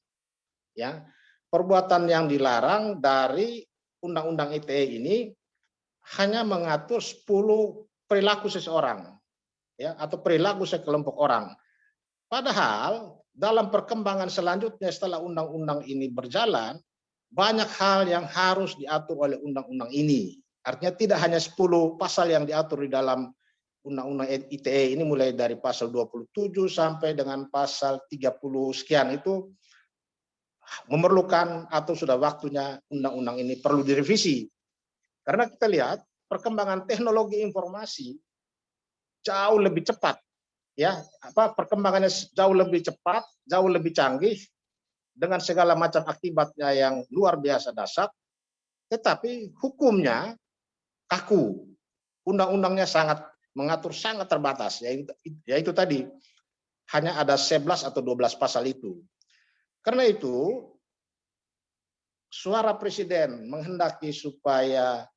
Ya, perbuatan yang dilarang dari Undang-Undang ITE ini hanya mengatur 10 perilaku seseorang, ya, atau perilaku sekelompok orang. Padahal dalam perkembangan selanjutnya setelah undang-undang ini berjalan, banyak hal yang harus diatur oleh undang-undang ini. Artinya tidak hanya 10 pasal yang diatur di dalam undang-undang ITE ini, mulai dari pasal 27 sampai dengan pasal 30 sekian, itu memerlukan atau sudah waktunya undang-undang ini perlu direvisi. Karena kita lihat perkembangan teknologi informasi jauh lebih cepat. Ya, perkembangannya jauh lebih cepat, jauh lebih canggih, dengan segala macam akibatnya yang luar biasa dahsyat, tetapi hukumnya kaku, undang-undangnya mengatur sangat terbatas, yaitu tadi hanya ada 11 atau 12 pasal itu. Karena itu suara Presiden menghendaki supaya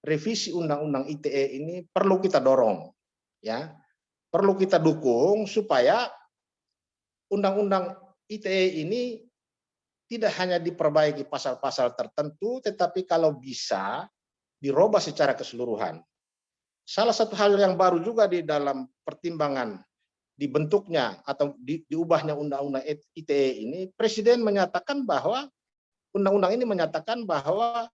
revisi undang-undang ITE ini perlu kita dorong, ya. Perlu kita dukung supaya undang-undang ITE ini tidak hanya diperbaiki pasal-pasal tertentu, tetapi kalau bisa dirubah secara keseluruhan. Salah satu hal yang baru juga di dalam pertimbangan dibentuknya atau diubahnya undang-undang ITE ini, Presiden menyatakan bahwa undang-undang ini menyatakan bahwa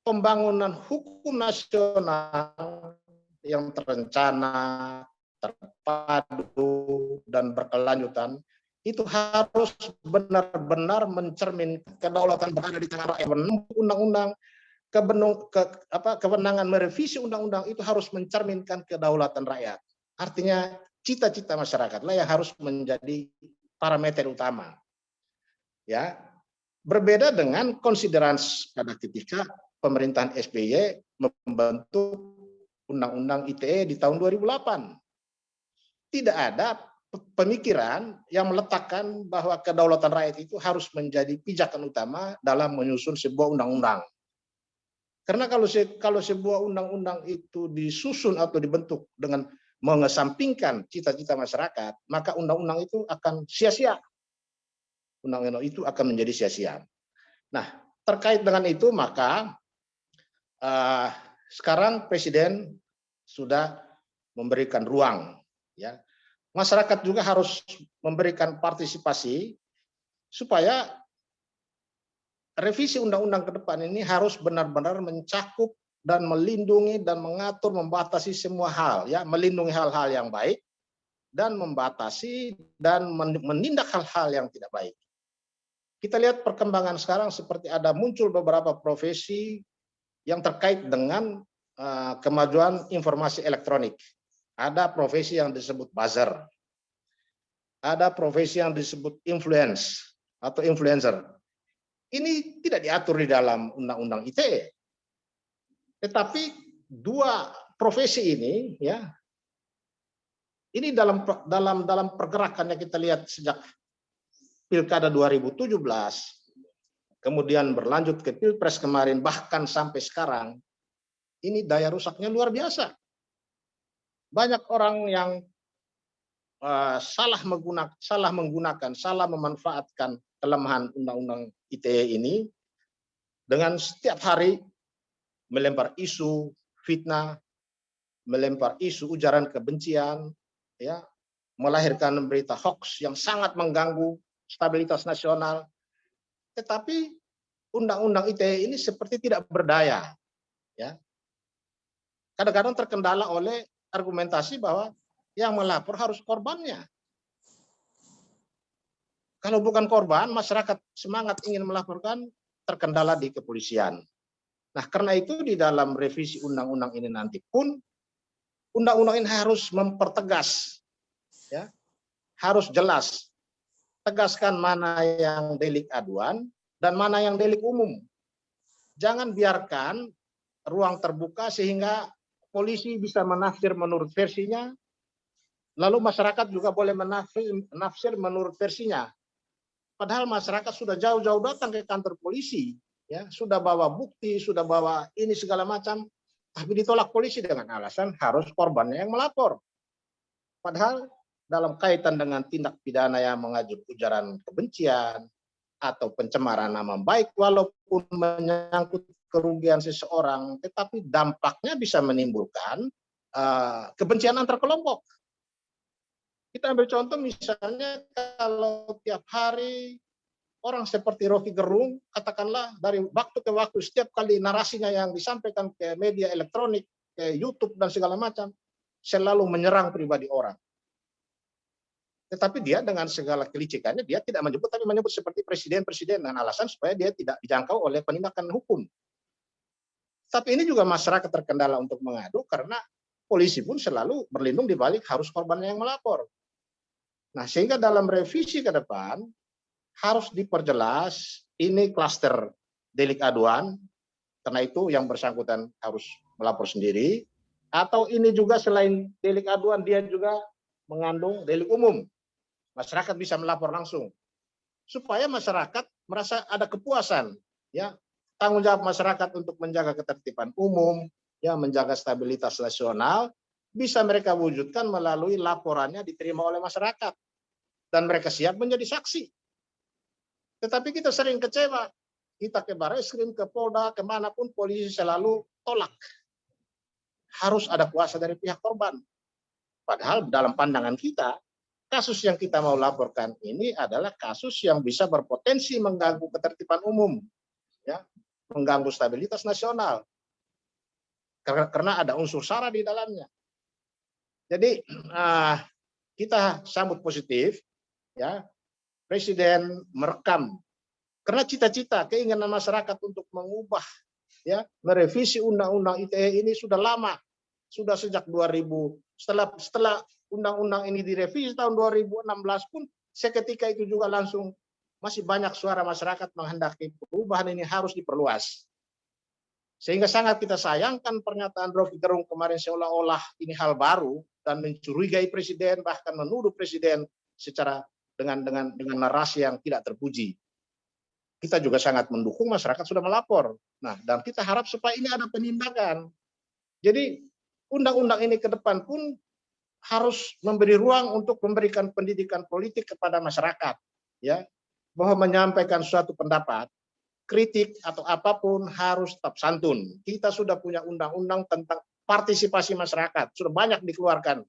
pembangunan hukum nasional yang terencana, terpadu, dan berkelanjutan itu harus benar-benar mencerminkan kedaulatan berada di tangan rakyat. Undang-undang kewenangan merevisi undang-undang itu harus mencerminkan kedaulatan rakyat. Artinya cita-cita masyarakatlah yang harus menjadi parameter utama. Ya, berbeda dengan konsiderasi pada ketika pemerintahan SBY membentuk Undang-Undang ITE di tahun 2008. Tidak ada pemikiran yang meletakkan bahwa kedaulatan rakyat itu harus menjadi pijakan utama dalam menyusun sebuah undang-undang. Karena kalau sebuah undang-undang itu disusun atau dibentuk dengan mengesampingkan cita-cita masyarakat, maka undang-undang itu akan sia-sia. Undang-undang itu akan menjadi sia-sia. Nah, terkait dengan itu maka sekarang Presiden sudah memberikan ruang, ya. Masyarakat juga harus memberikan partisipasi supaya revisi undang-undang ke depan ini harus benar-benar mencakup dan melindungi dan mengatur, membatasi semua hal, ya, melindungi hal-hal yang baik dan membatasi dan menindak hal-hal yang tidak baik. Kita lihat perkembangan sekarang seperti ada muncul beberapa profesi yang terkait dengan kemajuan informasi elektronik. Ada profesi yang disebut buzzer. Ada profesi yang disebut influence atau influencer. Ini tidak diatur di dalam undang-undang ITE. Tetapi dua profesi ini, ya, ini dalam pergerakannya kita lihat sejak Pilkada 2017, kemudian berlanjut ke Pilpres kemarin, bahkan sampai sekarang, ini daya rusaknya luar biasa. Banyak orang yang salah menggunakan, salah memanfaatkan kelemahan undang-undang ITE ini dengan setiap hari melempar isu fitnah, melempar isu ujaran kebencian, ya, melahirkan berita hoax yang sangat mengganggu stabilitas nasional. Tetapi undang-undang ITE ini seperti tidak berdaya, ya. Kadang-kadang terkendala oleh argumentasi bahwa yang melapor harus korbannya. Kalau bukan korban, masyarakat semangat ingin melaporkan, terkendala di kepolisian. Nah, karena itu di dalam revisi undang-undang ini nanti pun, undang-undang ini harus mempertegas, ya, harus jelas, tegaskan mana yang delik aduan dan mana yang delik umum. Jangan biarkan ruang terbuka sehingga polisi bisa menafsir menurut versinya, lalu masyarakat juga boleh menafsir menurut versinya. Padahal masyarakat sudah jauh-jauh datang ke kantor polisi, ya, sudah bawa bukti, sudah bawa ini segala macam, tapi ditolak polisi dengan alasan harus korbannya yang melapor. Padahal dalam kaitan dengan tindak pidana yang mengajukan ujaran kebencian atau pencemaran nama baik, walaupun menyangkut kerugian seseorang, tetapi dampaknya bisa menimbulkan kebencian antar kelompok. Kita ambil contoh misalnya kalau tiap hari orang seperti Rocky Gerung, katakanlah dari waktu ke waktu setiap kali narasinya yang disampaikan ke media elektronik, ke YouTube dan segala macam, selalu menyerang pribadi orang. Tetapi dia dengan segala kelicikannya dia tidak menyebut, tapi menyebut seperti presiden-presiden dengan alasan supaya dia tidak dijangkau oleh penindakan hukum. Tapi ini juga masyarakat terkendala untuk mengadu karena polisi pun selalu berlindung di balik harus korbannya yang melapor. Nah, sehingga dalam revisi ke depan harus diperjelas ini klaster delik aduan, karena itu yang bersangkutan harus melapor sendiri, atau ini juga selain delik aduan dia juga mengandung delik umum. Masyarakat bisa melapor langsung supaya masyarakat merasa ada kepuasan, ya, tanggung jawab masyarakat untuk menjaga ketertiban umum, ya, menjaga stabilitas nasional bisa mereka wujudkan melalui laporannya diterima oleh masyarakat dan mereka siap menjadi saksi. Tetapi kita sering kecewa, kita ke Barreskrim, ke Polda, kemanapun polisi selalu tolak. Harus ada kuasa dari pihak korban. Padahal dalam pandangan kita, kasus yang kita mau laporkan ini adalah kasus yang bisa berpotensi mengganggu ketertiban umum, ya, mengganggu stabilitas nasional, karena ada unsur SARA di dalamnya. Jadi kita sambut positif, ya, Presiden merekam karena cita-cita keinginan masyarakat untuk mengubah, ya, merevisi undang-undang ITE ini sudah lama, sudah sejak 2000. Setelah undang-undang ini direvisi tahun 2016 pun seketika itu juga langsung masih banyak suara masyarakat menghendaki perubahan ini harus diperluas. Sehingga sangat kita sayangkan pernyataan Rocky Gerung kemarin seolah-olah ini hal baru dan mencurigai presiden, bahkan menuduh presiden secara dengan narasi yang tidak terpuji. Kita juga sangat mendukung masyarakat sudah melapor. Nah, dan kita harap supaya ini ada penindakan. Jadi undang-undang ini ke depan pun harus memberi ruang untuk memberikan pendidikan politik kepada masyarakat, ya, bahwa menyampaikan suatu pendapat, kritik atau apapun harus tetap santun. Kita sudah punya undang-undang tentang partisipasi masyarakat, sudah banyak dikeluarkan.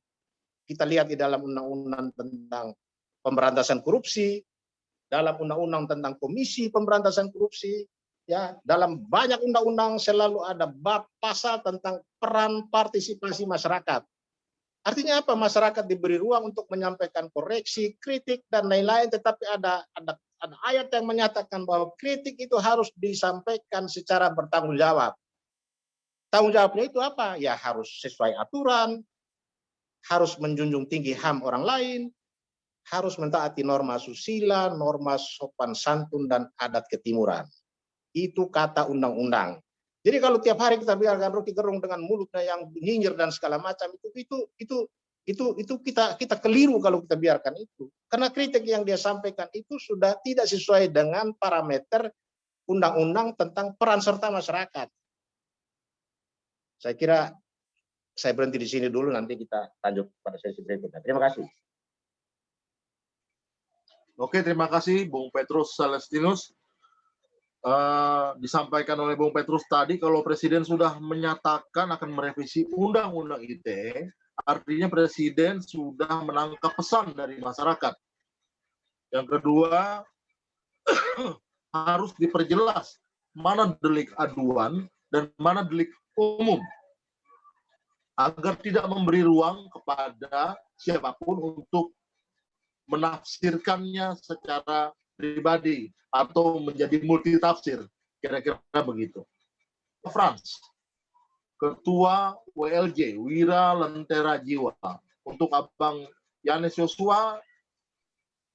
Kita lihat di dalam undang-undang tentang pemberantasan korupsi, dalam undang-undang tentang komisi pemberantasan korupsi, ya, dalam banyak undang-undang selalu ada bab pasal tentang peran partisipasi masyarakat. Artinya apa? Masyarakat diberi ruang untuk menyampaikan koreksi, kritik dan lain-lain, tetapi ada ayat yang menyatakan bahwa kritik itu harus disampaikan secara bertanggung jawab. Tanggung jawabnya itu apa? Ya harus sesuai aturan, harus menjunjung tinggi HAM orang lain, harus mentaati norma susila, norma sopan santun dan adat ketimuran. Itu kata undang-undang. Jadi kalau tiap hari kita biarkan Rocky Gerung dengan mulutnya yang nyinyir dan segala macam itu kita keliru kalau kita biarkan itu. Karena kritik yang dia sampaikan itu sudah tidak sesuai dengan parameter undang-undang tentang peran serta masyarakat. Saya kira saya berhenti di sini dulu, nanti kita lanjut pada sesi berikutnya. Terima kasih. Oke, terima kasih Bung Petrus Celestinus. Disampaikan oleh Bung Petrus tadi, kalau Presiden sudah menyatakan akan merevisi Undang-Undang ITE, artinya Presiden sudah menangkap pesan dari masyarakat. Yang kedua, harus diperjelas mana delik aduan dan mana delik umum, agar tidak memberi ruang kepada siapapun untuk menafsirkannya secara pribadi atau menjadi multitafsir, kira-kira begitu. Frans, Ketua WLJ, Wira Lentera Jiwa. Untuk Abang Yanes Yosua,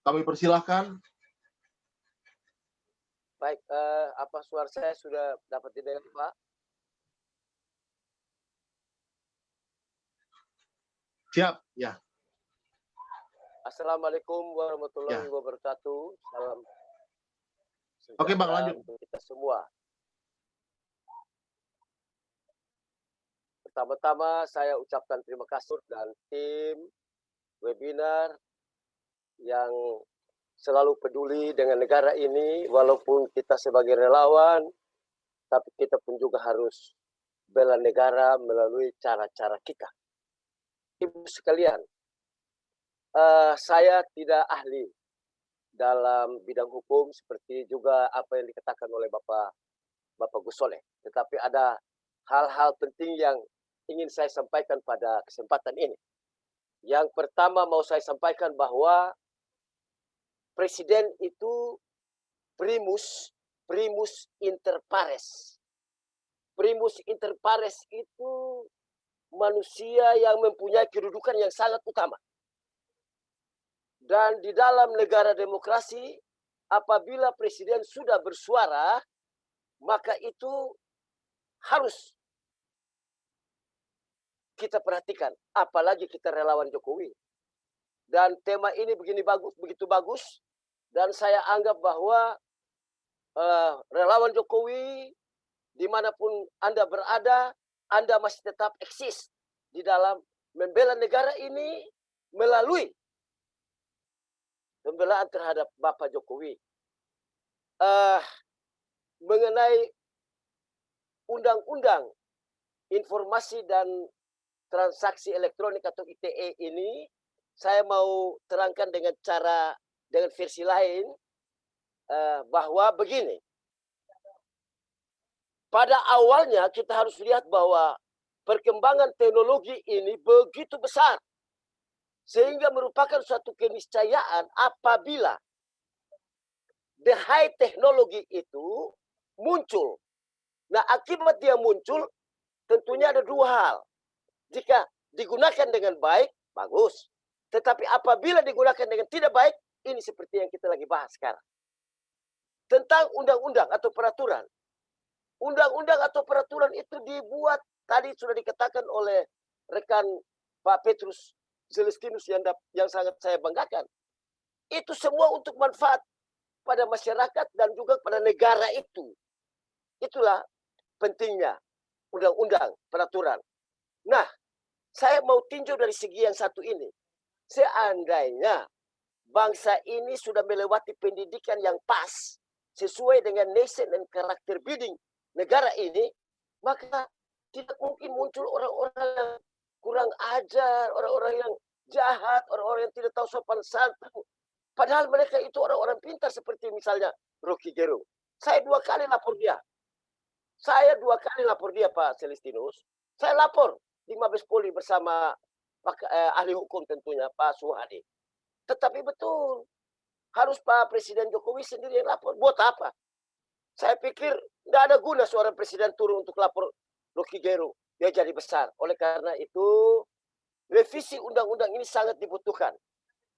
kami persilahkan. Baik, apa suara saya sudah dapat didengar, Pak? Siap, ya. Assalamualaikum warahmatullahi wabarakatuh. Salam Oke, Bang, sejahtera lanjut. untuk kita semua. Pertama-tama saya ucapkan terima kasih dan tim webinar yang selalu peduli dengan negara ini, walaupun kita sebagai relawan, tapi kita pun juga harus bela negara melalui cara-cara kita. Ibu sekalian, saya tidak ahli dalam bidang hukum seperti juga apa yang dikatakan oleh Bapak Gus Soleh. Tetapi ada hal-hal penting yang ingin saya sampaikan pada kesempatan ini. Yang pertama mau saya sampaikan bahwa Presiden itu primus inter pares. Primus inter pares itu manusia yang mempunyai kedudukan yang sangat utama. Dan di dalam negara demokrasi, apabila presiden sudah bersuara, maka itu harus kita perhatikan. Apalagi kita relawan Jokowi. Dan tema ini begitu bagus. Dan saya anggap bahwa relawan Jokowi, dimanapun Anda berada, Anda masih tetap eksis di dalam membela negara ini melalui pembelaan terhadap Bapak Jokowi. Mengenai Undang-Undang Informasi dan Transaksi Elektronik atau ITE ini, saya mau terangkan dengan versi lain, bahwa begini. Pada awalnya kita harus lihat bahwa perkembangan teknologi ini begitu besar. Sehingga merupakan suatu keniscayaan apabila the high teknologi itu muncul. Nah, akibat dia muncul, tentunya ada dua hal. Jika digunakan dengan baik, bagus. Tetapi apabila digunakan dengan tidak baik, ini seperti yang kita lagi bahas sekarang. Tentang undang-undang atau peraturan. Undang-undang atau peraturan itu dibuat, tadi sudah dikatakan oleh rekan Pak Petrus Celestinus yang sangat saya banggakan. Itu semua untuk manfaat pada masyarakat dan juga pada negara itu. Itulah pentingnya undang-undang, peraturan. Nah, saya mau tinjau dari segi yang satu ini. Seandainya bangsa ini sudah melewati pendidikan yang pas, sesuai dengan nation and character building negara ini, maka tidak mungkin muncul orang-orang yang kurang ajar, orang-orang yang jahat, orang-orang yang tidak tahu sopan santun. Padahal mereka itu orang-orang pintar seperti misalnya Rocky Gerung. Saya dua kali lapor dia, Pak Celestinus. Saya lapor di Mabes Polri bersama ahli hukum tentunya, Pak Suhadi. Tetapi betul, harus Pak Presiden Jokowi sendiri yang lapor. Buat apa? Saya pikir tidak ada guna seorang presiden turun untuk lapor Rocky Gerung. Dia jadi besar. Oleh karena itu, revisi undang-undang ini sangat dibutuhkan.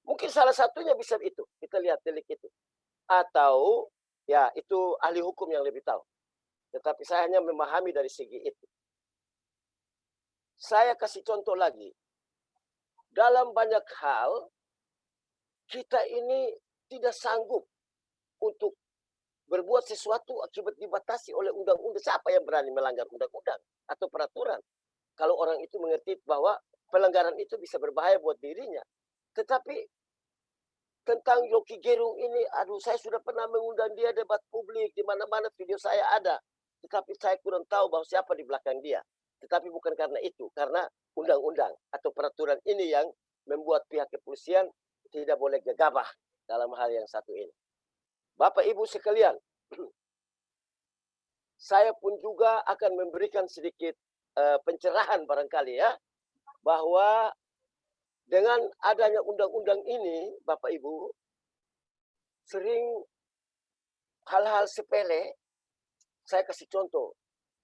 Mungkin salah satunya bisa itu. Kita lihat delik itu. Atau, ya itu ahli hukum yang lebih tahu. Tetapi saya hanya memahami dari segi itu. Saya kasih contoh lagi. Dalam banyak hal, kita ini tidak sanggup untuk berbuat sesuatu akibat dibatasi oleh undang-undang. Siapa yang berani melanggar undang-undang atau peraturan? Kalau orang itu mengerti bahwa pelanggaran itu bisa berbahaya buat dirinya. Tetapi tentang Rocky Gerung ini, saya sudah pernah mengundang dia debat publik, di mana-mana video saya ada. Tetapi saya kurang tahu bahwa siapa di belakang dia. Tetapi bukan karena itu, karena undang-undang atau peraturan ini yang membuat pihak kepolisian tidak boleh gegabah dalam hal yang satu ini. Bapak Ibu sekalian, saya pun juga akan memberikan sedikit pencerahan barangkali ya, bahwa dengan adanya undang-undang ini, Bapak Ibu, sering hal-hal sepele, saya kasih contoh.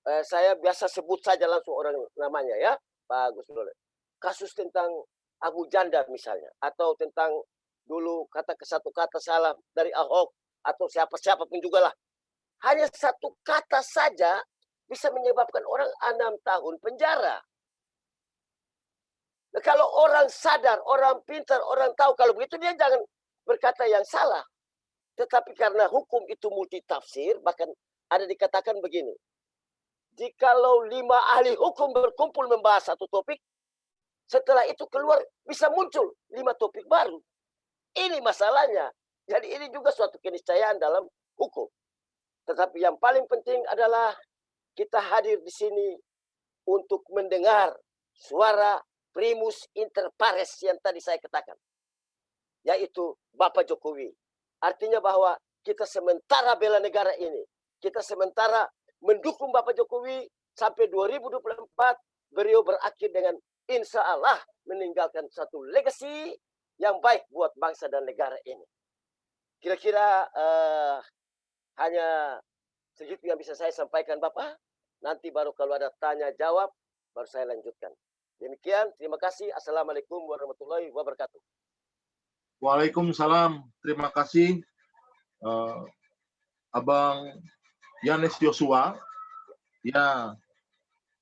Saya biasa sebut saja langsung orang namanya ya, Pak Gus Dur. Kasus tentang Abu Janda misalnya, atau tentang dulu kata ke satu kata salah dari Ahok, atau siapa-siapa pun juga lah. Hanya satu kata saja bisa menyebabkan orang 6 tahun penjara. Nah, kalau orang sadar, orang pintar, orang tahu, kalau begitu dia jangan berkata yang salah. Tetapi karena hukum itu multitafsir, bahkan ada dikatakan begini. Jikalau 5 ahli hukum berkumpul membahas satu topik, setelah itu keluar bisa muncul 5 topik baru. Ini masalahnya. Jadi ini juga suatu keniscayaan dalam hukum. Tetapi yang paling penting adalah kita hadir di sini untuk mendengar suara primus inter pares yang tadi saya katakan. Yaitu Bapak Jokowi. Artinya bahwa kita sementara bela negara ini. Kita sementara mendukung Bapak Jokowi sampai 2024. Beliau berakhir dengan insya Allah meninggalkan satu legacy yang baik buat bangsa dan negara ini. Kira-kira hanya segitu yang bisa saya sampaikan Bapak. Nanti baru kalau ada tanya jawab, baru saya lanjutkan. Demikian, terima kasih. Assalamualaikum warahmatullahi wabarakatuh. Waalaikumsalam. Terima kasih Abang Yanes Joshua. Ya,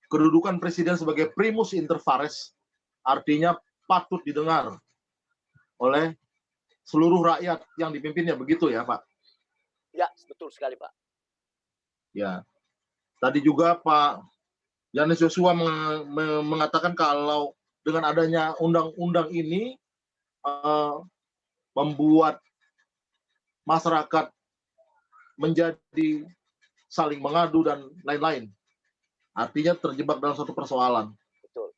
kedudukan presiden sebagai primus inter pares artinya patut didengar oleh seluruh rakyat yang dipimpinnya, begitu ya Pak? Ya, betul sekali Pak. Ya, tadi juga Pak Yanes Joshua mengatakan kalau dengan adanya undang-undang ini membuat masyarakat menjadi saling mengadu dan lain-lain. Artinya terjebak dalam suatu persoalan. Betul.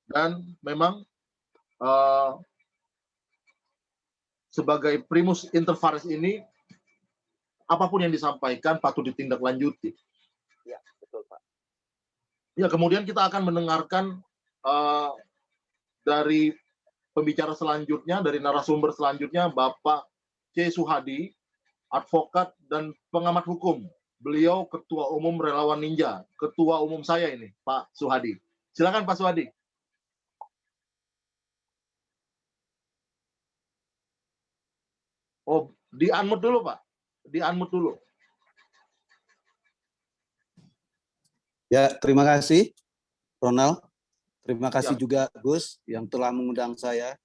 Dan memang sebagai primus inter pares ini, apapun yang disampaikan patut ditindaklanjuti. Ya, betul Pak. Ya, kemudian kita akan mendengarkan dari pembicara selanjutnya, dari narasumber selanjutnya, Bapak C. Suhadi, advokat dan pengamat hukum. Beliau Ketua Umum Relawan Ninja, Ketua Umum saya ini, Pak Suhadi. Silakan Pak Suhadi. Oh, di-unmute dulu Pak. Di-unmute dulu. Ya, terima kasih Ronald. Terima kasih Ya. juga Gus yang telah mengundang saya.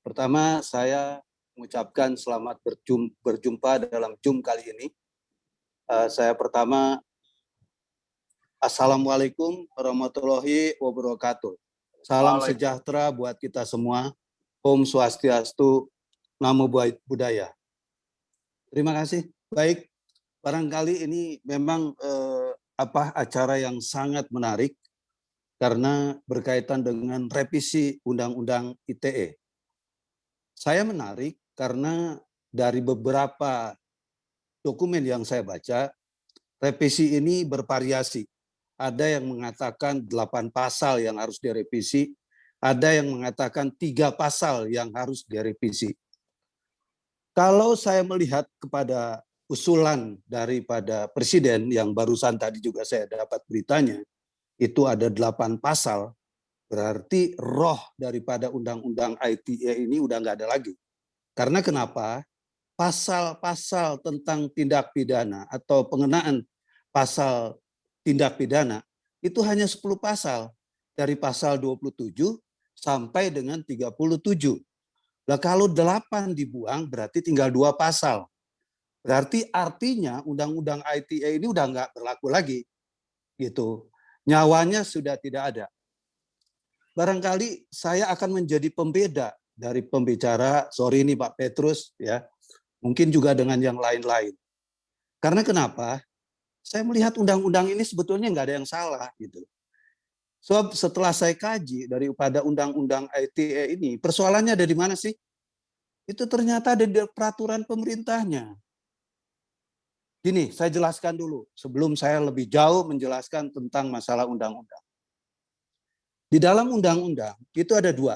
Pertama, saya mengucapkan selamat berjumpa dalam Zoom kali ini. Saya pertama, Assalamualaikum warahmatullahi wabarakatuh. Salam sejahtera buat kita semua. Om Swastiastu, Namo Buddhaya. Terima kasih. Baik, barangkali ini memang acara yang sangat menarik karena berkaitan dengan revisi Undang-Undang ITE. Saya menarik karena dari beberapa dokumen yang saya baca, revisi ini bervariasi. Ada yang mengatakan 8 pasal yang harus direvisi, ada yang mengatakan 3 pasal yang harus direvisi. Kalau saya melihat kepada usulan daripada Presiden yang barusan tadi juga saya dapat beritanya, itu ada 8 pasal, berarti roh daripada Undang-Undang ITE ini udah nggak ada lagi. Karena kenapa? Pasal-pasal tentang tindak pidana atau pengenaan pasal tindak pidana itu hanya 10 pasal. Dari pasal 27 sampai dengan 37. Nah, kalau 8 dibuang berarti tinggal 2 pasal. Berarti artinya Undang-Undang ITE ini udah nggak berlaku lagi. Gitu. Nyawanya sudah tidak ada. Barangkali saya akan menjadi pembeda dari pembicara, sorry ini Pak Petrus, ya, mungkin juga dengan yang lain-lain. Karena kenapa? Saya melihat undang-undang ini sebetulnya nggak ada yang salah gitu. Sebab setelah saya kaji daripada undang-undang ITE ini, persoalannya ada di mana sih? Itu ternyata ada di peraturan pemerintahnya. Gini, saya jelaskan dulu sebelum saya lebih jauh menjelaskan tentang masalah undang-undang. Di dalam undang-undang itu ada dua,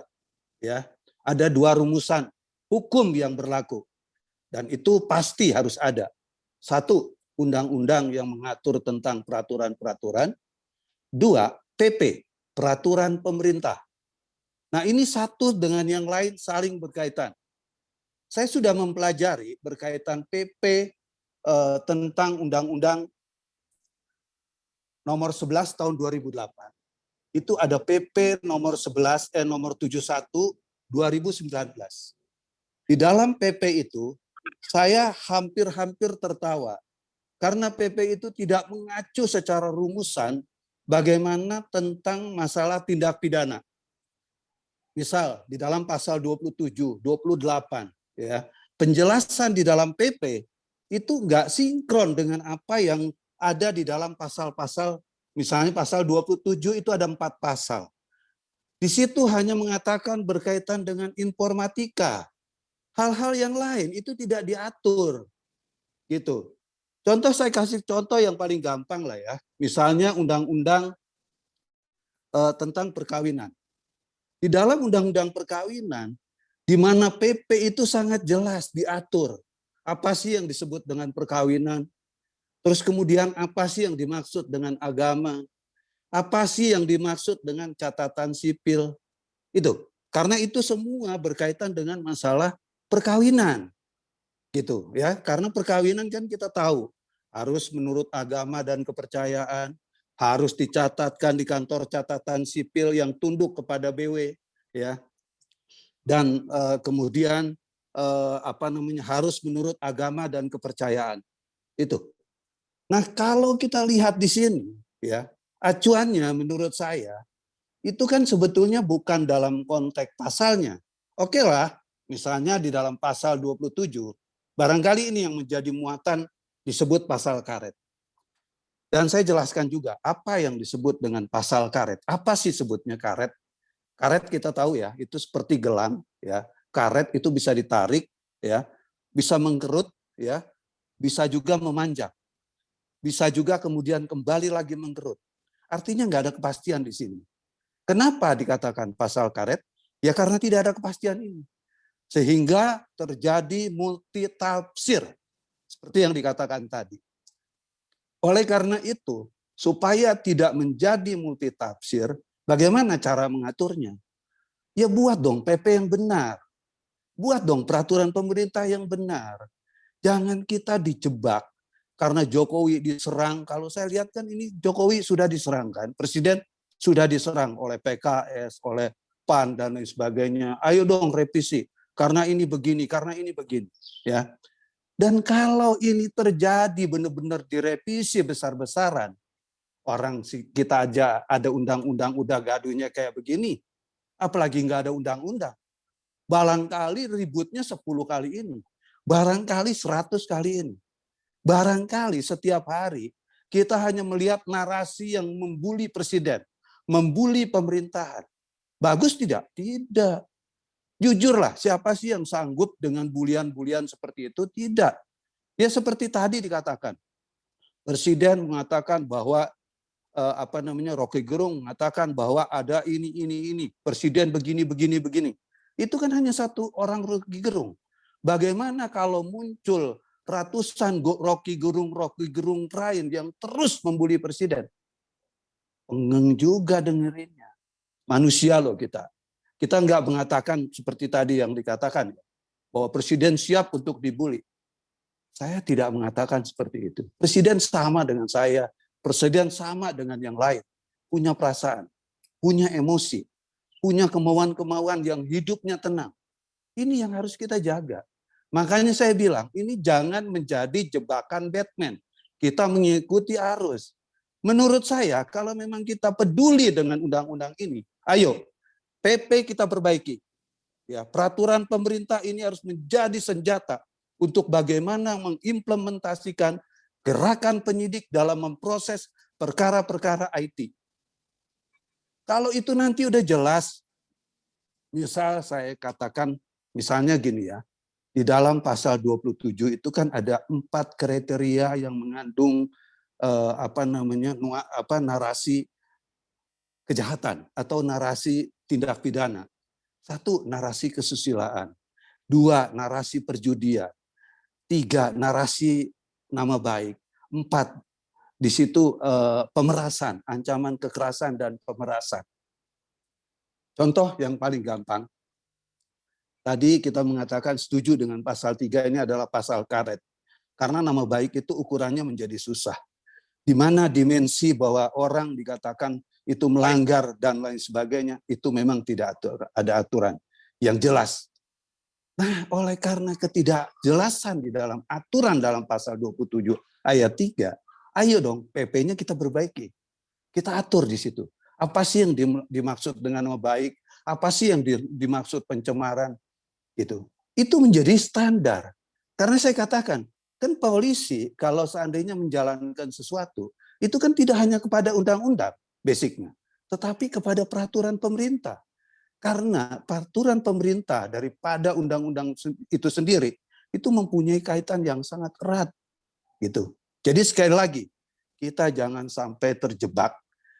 ya, ada dua rumusan hukum yang berlaku, dan itu pasti harus ada. Satu, undang-undang yang mengatur tentang peraturan-peraturan. Dua, PP, peraturan pemerintah. Nah, ini satu dengan yang lain saling berkaitan. Saya sudah mempelajari berkaitan PP tentang Undang-Undang nomor 11 tahun 2008. Itu ada PP nomor 71 2019. Di dalam PP itu saya hampir-hampir tertawa karena PP itu tidak mengacu secara rumusan bagaimana tentang masalah tindak pidana. Misal di dalam pasal 27, 28, ya, penjelasan di dalam PP itu nggak sinkron dengan apa yang ada di dalam pasal-pasal, misalnya pasal 27 itu ada 4 pasal. Di situ hanya mengatakan berkaitan dengan informatika. Hal-hal yang lain itu tidak diatur. Gitu. Contoh, saya kasih contoh yang paling gampang lah ya. Misalnya undang-undang tentang perkawinan. Di dalam undang-undang perkawinan, di mana PP itu sangat jelas diatur. Apa sih yang disebut dengan perkawinan? Terus kemudian apa sih yang dimaksud dengan agama? Apa sih yang dimaksud dengan catatan sipil? Itu. Karena itu semua berkaitan dengan masalah perkawinan. Gitu ya. Karena perkawinan kan kita tahu harus menurut agama dan kepercayaan, harus dicatatkan di kantor catatan sipil yang tunduk kepada BW, ya. Dan kemudian harus menurut agama dan kepercayaan. Itu. Nah, kalau kita lihat di sini, ya, acuannya menurut saya itu kan sebetulnya bukan dalam konteks pasalnya. Oke lah, misalnya di dalam pasal 27, barangkali ini yang menjadi muatan disebut pasal karet. Dan saya jelaskan juga apa yang disebut dengan pasal karet. Apa sih sebutnya karet? Karet kita tahu ya, itu seperti gelang, ya. Karet itu bisa ditarik, ya, bisa mengkerut, ya, bisa juga memanjang. Bisa juga kemudian kembali lagi mengkerut. Artinya nggak ada kepastian di sini. Kenapa dikatakan pasal karet? Ya karena tidak ada kepastian ini. Sehingga terjadi multitafsir. Seperti yang dikatakan tadi. Oleh karena itu, supaya tidak menjadi multitafsir, bagaimana cara mengaturnya? Ya buat dong PP yang benar. Buat dong peraturan pemerintah yang benar. Jangan kita dijebak karena Jokowi diserang. Kalau saya lihat kan ini Jokowi sudah diserang kan. Presiden sudah diserang oleh PKS, oleh PAN dan lain sebagainya. Ayo dong revisi. Karena ini begini, karena ini begini. Ya. Dan kalau ini terjadi benar-benar direvisi besar-besaran, orang kita aja ada undang-undang udah gaduhnya kayak begini, apalagi nggak ada undang-undang. Barangkali ributnya 10 kali ini, barangkali 100 kali ini. Barangkali setiap hari kita hanya melihat narasi yang membuli presiden, membuli pemerintahan. Bagus tidak? Tidak. Jujurlah, siapa sih yang sanggup dengan bulian-bulian seperti itu? Tidak. Ya seperti tadi dikatakan. Presiden mengatakan bahwa Rocky Gerung mengatakan bahwa ada ini. Presiden begini. Itu kan hanya satu orang Rocky Gerung. Bagaimana kalau muncul ratusan Rocky Gerung lain yang terus membuli presiden? Pengeng juga dengerinnya. Manusia loh kita. Kita nggak mengatakan seperti tadi yang dikatakan, bahwa presiden siap untuk dibully. Saya tidak mengatakan seperti itu. Presiden sama dengan saya, presiden sama dengan yang lain. Punya perasaan, punya emosi, punya kemauan-kemauan yang hidupnya tenang. Ini yang harus kita jaga. Makanya saya bilang, ini jangan menjadi jebakan Batman. Kita mengikuti arus. Menurut saya, kalau memang kita peduli dengan undang-undang ini, ayo, PP kita perbaiki. Ya, peraturan pemerintah ini harus menjadi senjata untuk bagaimana mengimplementasikan gerakan penyidik dalam memproses perkara-perkara IT. Kalau itu nanti udah jelas, misal saya katakan, misalnya gini ya, di dalam pasal 27 itu kan ada 4 kriteria yang mengandung narasi kejahatan atau narasi tindak pidana. 1, narasi kesusilaan. 2, narasi perjudian. 3, narasi nama baik. 4, di situ pemerasan, ancaman kekerasan dan pemerasan. Contoh yang paling gampang, tadi kita mengatakan setuju dengan pasal 3 ini adalah pasal karet. Karena nama baik itu ukurannya menjadi susah. Di mana dimensi bahwa orang dikatakan itu melanggar dan lain sebagainya, itu memang tidak ada aturan yang jelas. Nah, oleh karena ketidakjelasan di dalam aturan dalam pasal 27 ayat 3, ayo dong PP-nya kita perbaiki. Kita atur di situ. Apa sih yang dimaksud dengan nama baik? Apa sih yang dimaksud pencemaran? Gitu. Itu menjadi standar. Karena saya katakan, kan polisi kalau seandainya menjalankan sesuatu, itu kan tidak hanya kepada undang-undang basicnya, tetapi kepada peraturan pemerintah. Karena peraturan pemerintah daripada undang-undang itu sendiri, itu mempunyai kaitan yang sangat erat. Gitu. Jadi sekali lagi, kita jangan sampai terjebak.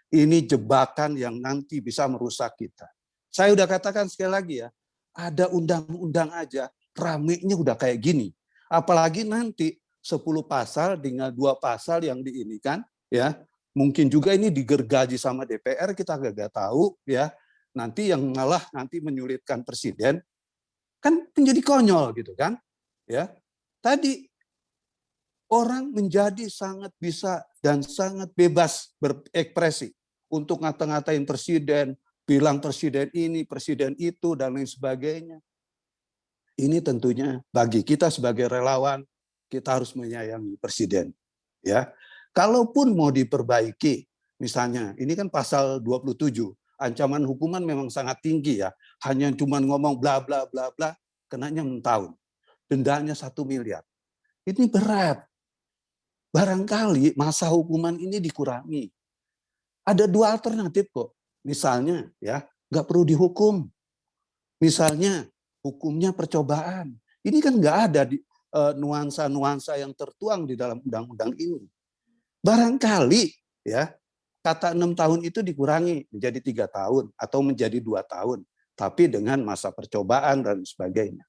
Ini jebakan yang nanti bisa merusak kita. Saya udah katakan sekali lagi ya, ada undang-undang aja, ramenya udah kayak gini. Apalagi nanti 10 pasal dengan 2 pasal yang diinikan, ya. Mungkin juga ini digergaji sama DPR, kita gak tahu ya. Nanti yang malah nanti menyulitkan presiden, kan menjadi konyol gitu kan. Ya. Tadi orang menjadi sangat bisa dan sangat bebas berekspresi untuk ngata-ngatain presiden, bilang presiden ini, presiden itu, dan lain sebagainya. Ini tentunya bagi kita sebagai relawan, kita harus menyayangi presiden. Ya, kalaupun mau diperbaiki, misalnya, ini kan pasal 27, ancaman hukuman memang sangat tinggi ya, hanya cuma ngomong bla bla bla bla, kenanya 6 tahun, dendanya 1 miliar. Ini berat. Barangkali masa hukuman ini dikurangi. Ada 2 alternatif kok. Misalnya ya, nggak perlu dihukum. Misalnya hukumnya percobaan. Ini kan nggak ada nuansa-nuansa yang tertuang di dalam undang-undang ini. Barangkali ya kata 6 tahun itu dikurangi menjadi 3 tahun atau menjadi 2 tahun, tapi dengan masa percobaan dan sebagainya.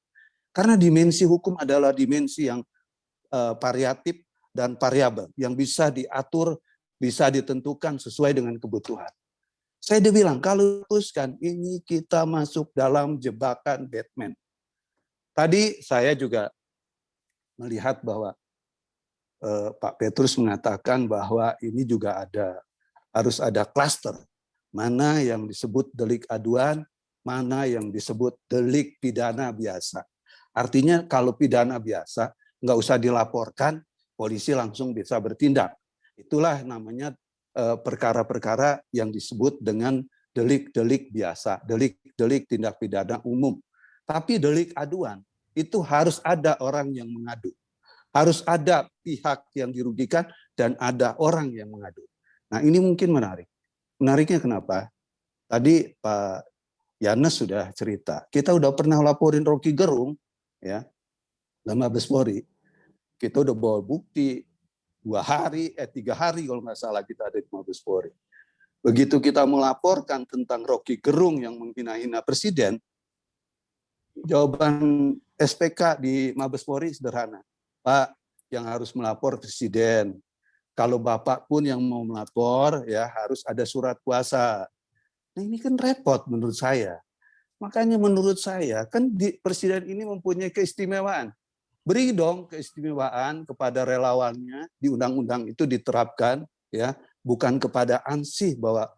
Karena dimensi hukum adalah dimensi yang variatif dan variabel yang bisa diatur, bisa ditentukan sesuai dengan kebutuhan. Saya udah bilang kalau teruskan ini kita masuk dalam jebakan Batman. Tadi saya juga melihat bahwa Pak Petrus mengatakan bahwa ini juga harus ada klaster. Mana yang disebut delik aduan, mana yang disebut delik pidana biasa. Artinya kalau pidana biasa nggak usah dilaporkan, polisi langsung bisa bertindak. Itulah namanya perkara-perkara yang disebut dengan delik-delik biasa, delik-delik tindak pidana umum. Tapi delik aduan itu harus ada orang yang mengadu. Harus ada pihak yang dirugikan dan ada orang yang mengadu. Nah, ini mungkin menarik. Menariknya kenapa? Tadi Pak Yanes sudah cerita. Kita udah pernah laporin Rocky Gerung ya, sama Mabes Polri. Kita udah bawa bukti 3 hari kalau nggak salah kita ada di Mabes Polri. Begitu kita melaporkan tentang Rocky Gerung yang menghina-hina presiden, jawaban SPK di Mabes Polri sederhana. Pak, yang harus melapor presiden. Kalau Bapak pun yang mau melapor, ya harus ada surat kuasa. Nah, ini kan repot menurut saya. Makanya menurut saya, kan presiden ini mempunyai keistimewaan. Beri dong keistimewaan kepada relawannya, di undang-undang itu diterapkan, ya, bukan kepada ansih bahwa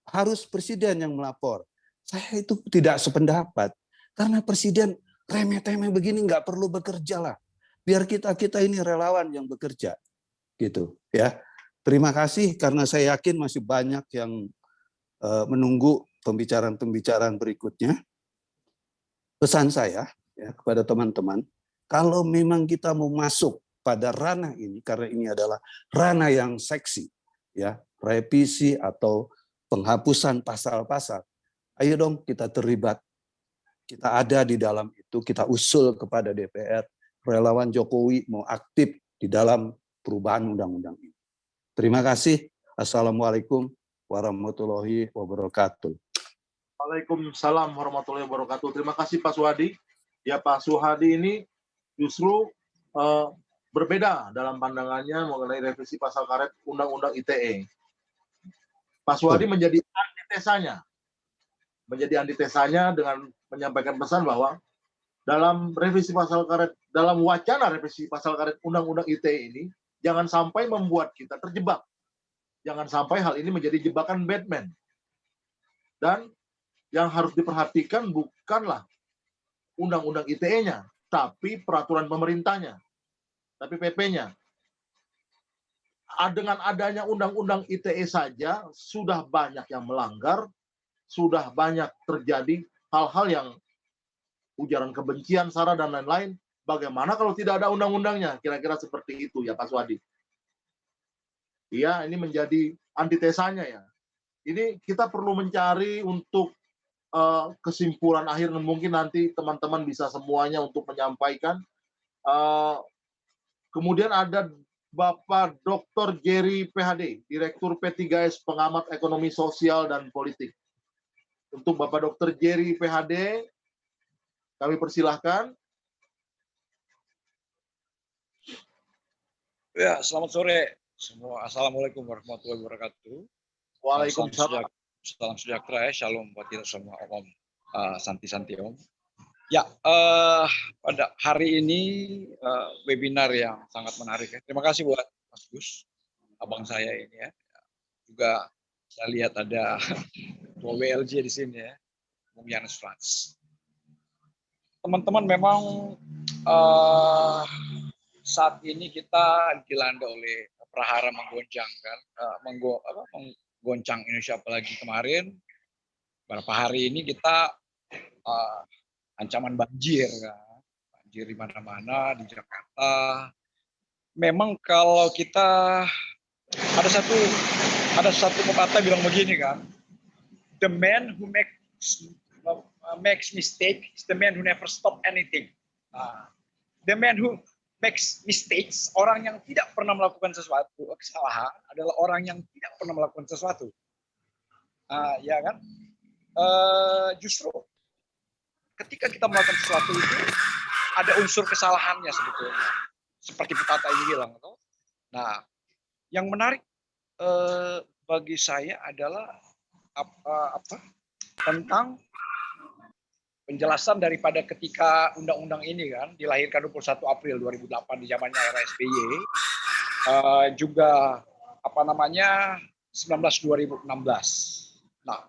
harus presiden yang melapor. Saya itu tidak sependapat. Karena presiden remeh-temeh begini nggak perlu bekerja lah. Biar kita ini relawan yang bekerja, gitu ya. Terima kasih karena saya yakin masih banyak yang menunggu pembicaraan-pembicaraan berikutnya. Pesan saya ya kepada teman-teman, kalau memang kita mau masuk pada ranah ini, karena ini adalah ranah yang seksi, ya revisi atau penghapusan pasal-pasal, ayo dong kita terlibat. Kita ada di dalam itu, kita usul kepada DPR, relawan Jokowi mau aktif di dalam perubahan undang-undang ini. Terima kasih. Assalamualaikum warahmatullahi wabarakatuh. Waalaikumsalam warahmatullahi wabarakatuh. Terima kasih Pak Suhadi. Ya, Pak Suhadi ini justru berbeda dalam pandangannya mengenai revisi pasal karet Undang-Undang ITE. Pak Suhadi menjadi antitesanya dengan menyampaikan pesan bahwa dalam revisi pasal karet, dalam wacana revisi pasal karet Undang-Undang ITE ini, jangan sampai membuat kita terjebak. Jangan sampai hal ini menjadi jebakan Batman. Dan yang harus diperhatikan bukanlah Undang-Undang ITE-nya, tapi peraturan pemerintahnya, tapi PP-nya. Dengan adanya Undang-Undang ITE saja, sudah banyak yang melanggar, sudah banyak terjadi hal-hal yang ujaran kebencian, sara, dan lain-lain. Bagaimana kalau tidak ada undang-undangnya? Kira-kira seperti itu ya Pak Suhadi. Iya, ini menjadi antitesanya ya. Ini kita perlu mencari untuk kesimpulan akhir, mungkin nanti teman-teman bisa semuanya untuk menyampaikan. Kemudian ada Bapak Dr. Jerry PhD, Direktur P3S Pengamat Ekonomi Sosial dan Politik. Untuk Bapak Dr. Jerry PhD, kami persilahkan. Ya, selamat sore semua. Assalamualaikum warahmatullahi wabarakatuh. Waalaikumsalam. Salam sejahtera ya, shalom buat kita semua, Om. Santi Om. Ya, pada hari ini webinar yang sangat menarik ya. Terima kasih buat Mas Gus, abang saya ini ya. Juga saya lihat ada WLJ di sini ya, Bung Janus Frans. Teman-teman, memang saat ini kita dilanda oleh prahara menggoncangkan, menggoncang Indonesia, apalagi kemarin beberapa hari ini kita ancaman banjir kan, banjir di mana-mana di Jakarta. Memang kalau kita ada satu pepatah bilang begini kan, the man who makes mistake is the man who never stop anything. The man who makes mistakes, orang yang tidak pernah melakukan sesuatu, kesalahan adalah orang yang tidak pernah melakukan sesuatu. Ya kan? Justru ketika kita melakukan sesuatu itu ada unsur kesalahannya sebetulnya. Seperti pepatah ini bilang. Nah, yang menarik bagi saya adalah tentang penjelasan daripada ketika undang-undang ini kan dilahirkan 21 April 2008 di zamannya era SBY, juga 19 2016. Nah,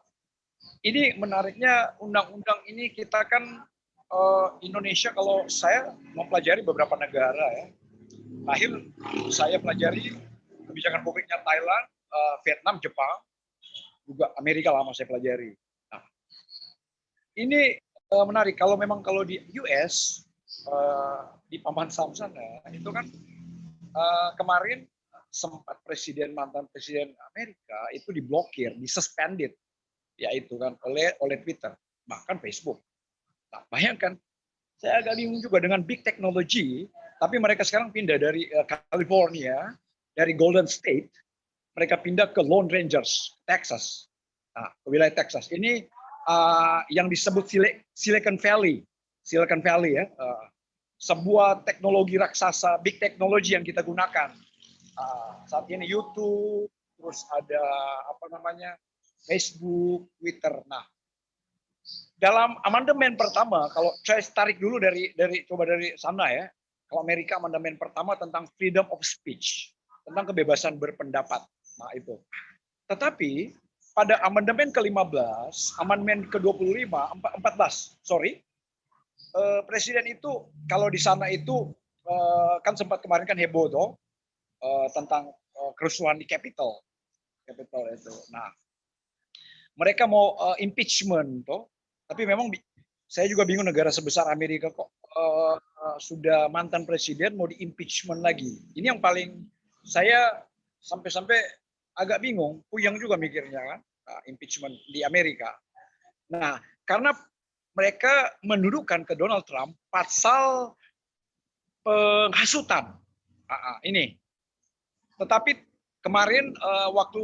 ini menariknya undang-undang ini kita kan Indonesia, kalau saya mempelajari beberapa negara ya, saya pelajari kebijakan publiknya Thailand, Vietnam, Jepang, juga Amerika lama saya pelajari. Nah, ini menarik kalau di US di Paman Sam sana itu kan kemarin sempat mantan presiden Amerika itu diblokir, disuspended, yaitu kan oleh Twitter, bahkan Facebook. Nah, bayangkan, saya agak bingung juga dengan big technology, tapi mereka sekarang pindah dari California, dari Golden State, mereka pindah ke Lone Rangers, Texas, ke wilayah Texas. Ini yang disebut Silicon Valley ya, sebuah teknologi raksasa, big technology yang kita gunakan saat ini. YouTube, terus ada Facebook, Twitter. Nah, dalam amandemen pertama, kalau saya tarik dulu dari sana ya, kalau Amerika amandemen pertama tentang freedom of speech, tentang kebebasan berpendapat. Nah itu. Tetapi pada amandemen ke-15, amandemen ke-14, presiden itu kalau di sana itu kan sempat kemarin kan heboh toh tentang kerusuhan di Capitol itu. Nah, mereka mau impeachment toh, tapi memang saya juga bingung, negara sebesar Amerika kok sudah mantan presiden mau di impeachment lagi. Ini yang paling saya sampai agak bingung, puyeng juga mikirnya kan, impeachment di Amerika. Nah, karena mereka mendudukan ke Donald Trump pasal penghasutan ini. Tetapi kemarin waktu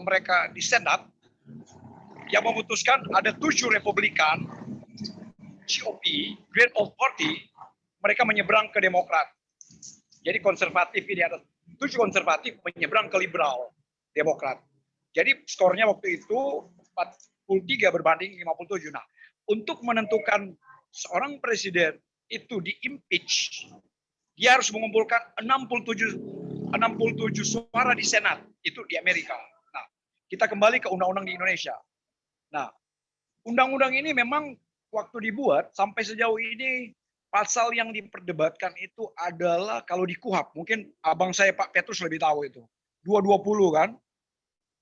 mereka di Senat yang memutuskan ada 7 Republikan GOP, Grand Old Party, mereka menyeberang ke Demokrat. Jadi konservatif ini ada 7 konservatif menyeberang ke liberal Demokrat. Jadi skornya waktu itu 43 berbanding 57. Nah, untuk menentukan seorang presiden itu di-impeach, dia harus mengumpulkan 67 suara di Senat, itu di Amerika. Nah, kita kembali ke undang-undang di Indonesia. Nah, undang-undang ini memang waktu dibuat sampai sejauh ini pasal yang diperdebatkan itu adalah kalau di KUHP, mungkin abang saya Pak Petrus lebih tahu itu. 220 kan,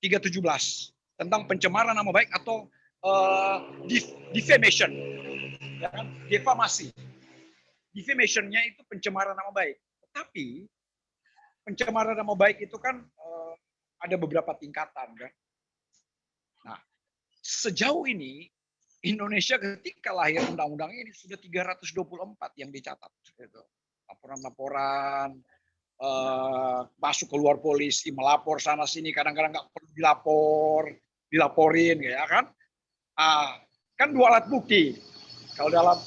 317 tentang pencemaran nama baik atau defamation, ya kan? Defamasi. Defamation-nya itu pencemaran nama baik. Tetapi pencemaran nama baik itu kan ada beberapa tingkatan kan. Nah, sejauh ini Indonesia ketika lahir undang-undang ini sudah 324 yang dicatat. Gitu. Laporan-laporan, masuk keluar polisi, melapor sana sini, kadang-kadang nggak perlu dilaporin, ya kan? Kan 2 alat bukti. Kalau dalam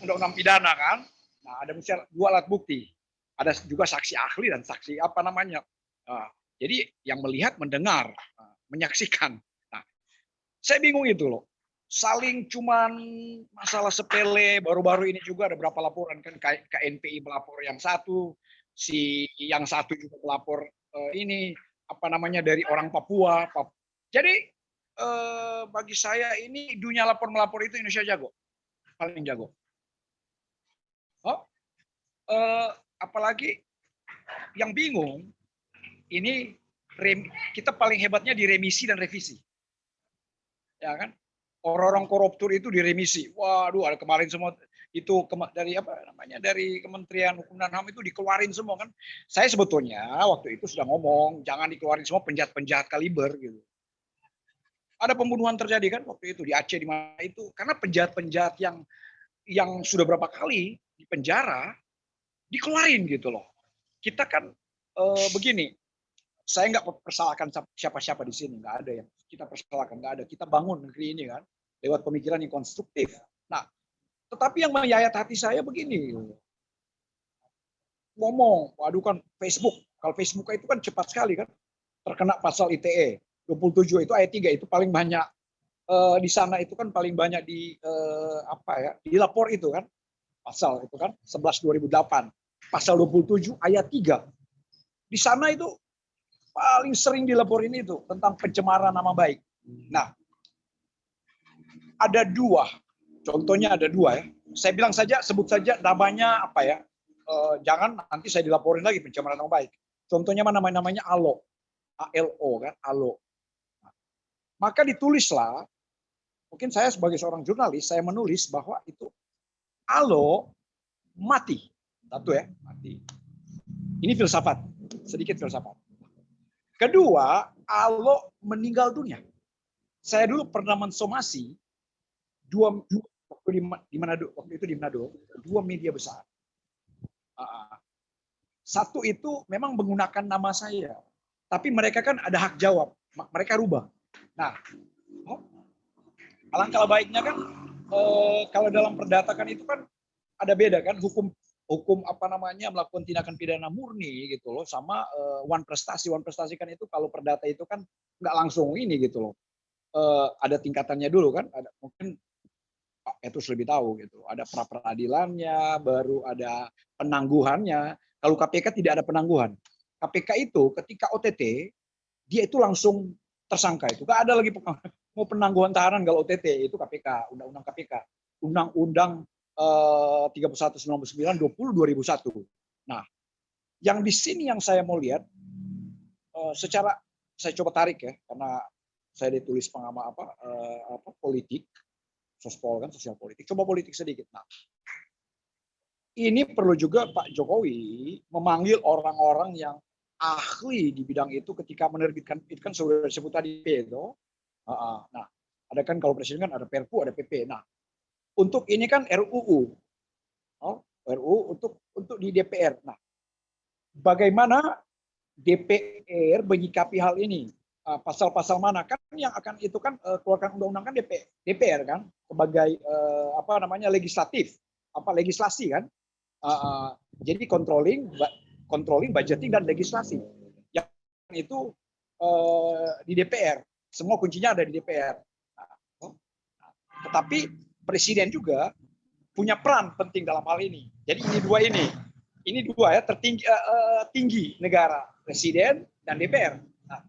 undang-undang pidana kan, nah ada misalnya 2 alat bukti. Ada juga saksi ahli dan saksi apa namanya. Jadi yang melihat, mendengar, menyaksikan. Nah, saya bingung itu loh. Saling cuman masalah sepele, baru-baru ini juga ada berapa laporan kan, KNPI melapor yang satu, si yang satu juga melapor ini apa namanya dari orang Papua. Jadi bagi saya ini dunia lapor melapor itu Indonesia jago, paling jago. Apalagi yang bingung ini kita paling hebatnya di remisi dan revisi, ya kan? Orang-orang koruptor itu diremisi. Waduh, ada kemarin semua itu dari apa namanya dari Kementerian Hukum dan HAM itu dikeluarin semua kan. Saya sebetulnya waktu itu sudah ngomong jangan dikeluarin semua penjahat-penjahat kaliber gitu. Ada pembunuhan terjadi kan waktu itu di Aceh di mana itu karena penjahat-penjahat yang sudah berapa kali di penjara dikeluarin gitu loh. Kita kan begini. Saya nggak persalahkan siapa-siapa di sini, nggak ada yang kita persalahkan, nggak ada. Kita bangun negeri ini kan lewat pemikiran yang konstruktif. Nah, tetapi yang menyayat hati saya begini, ngomong, waduh kan Facebook, kalau Facebook itu kan cepat sekali kan, terkena pasal ITE 27 itu ayat 3 itu paling banyak di sana itu kan paling banyak dilapor itu kan pasal itu kan 11/2008 pasal 27 ayat 3 di sana itu paling sering dilaporin itu tentang pencemaran nama baik. Nah, ada 2, contohnya ada 2 ya. Saya bilang saja, sebut saja namanya apa ya? Jangan nanti saya dilaporin lagi pencemaran nama baik. Contohnya namanya ALO, ALO kan, ALO. Nah, maka ditulislah, mungkin saya sebagai seorang jurnalis, saya menulis bahwa itu ALO mati, satu ya, mati. Ini filsafat, sedikit filsafat. Kedua, ALO meninggal dunia. Saya dulu pernah mensomasi waktu di Manado, 2 media besar. Satu itu memang menggunakan nama saya, tapi mereka kan ada hak jawab, mereka rubah. Nah, alangkah baiknya kan kalau dalam perdata kan itu kan ada beda kan hukum apa namanya melakukan tindakan pidana murni gitu loh sama one prestasi kan itu kalau perdata itu kan nggak langsung ini gitu loh ada tingkatannya dulu kan ada mungkin Pak Petrus lebih tahu gitu ada pra peradilannya baru ada penangguhannya kalau KPK tidak ada penangguhan KPK itu ketika OTT dia itu langsung tersangka itu nggak ada lagi mau penangguhan tahanan kalau OTT itu KPK undang-undang KPK undang-undang 3199 2001. Nah, yang di sini yang saya mau lihat secara saya coba tarik ya karena saya ditulis pengamat politik, sospol kan sosial politik. Coba politik sedikit. Nah, ini perlu juga Pak Jokowi memanggil orang-orang yang ahli di bidang itu ketika menerbitkan itu kan sudah disebut tadi PP itu. Nah, ada kan kalau presiden kan ada Perpu, ada PP. Nah, untuk ini kan RUU, RUU untuk di DPR. Nah, bagaimana DPR menyikapi hal ini. Pasal-pasal mana kan yang akan itu kan keluarkan undang-undang kan DPR kan sebagai apa namanya legislatif, legislasi kan. Jadi controlling, budgeting dan legislasi. Yang itu di DPR. Semua kuncinya ada di DPR. Tetapi presiden juga punya peran penting dalam hal ini. Jadi ini dua ya tertinggi tinggi negara, presiden dan DPR. Nah,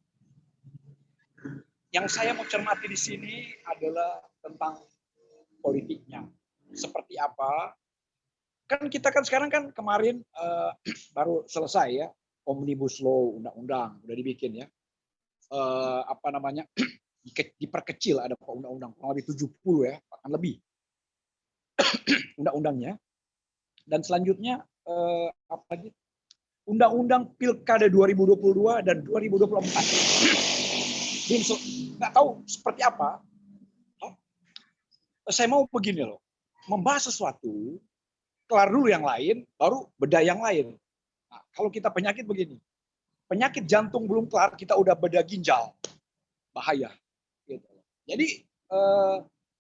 yang saya mau cermati di sini adalah tentang politiknya. Seperti apa? Kan kita kan sekarang kan kemarin baru selesai ya Omnibus Law, undang-undang udah dibikin ya. Apa namanya? Diperkecil ada undang-undang kurang lebih 70 ya, bahkan lebih. Undang-undangnya. Dan selanjutnya apa lagi? Undang-undang Pilkada 2022 dan 2024. Nggak tahu seperti apa. Saya mau begini loh, membahas sesuatu, kelar dulu yang lain, baru bedah yang lain. Nah, kalau kita penyakit begini, penyakit jantung belum kelar, kita udah bedah ginjal, bahaya. Gitu. Jadi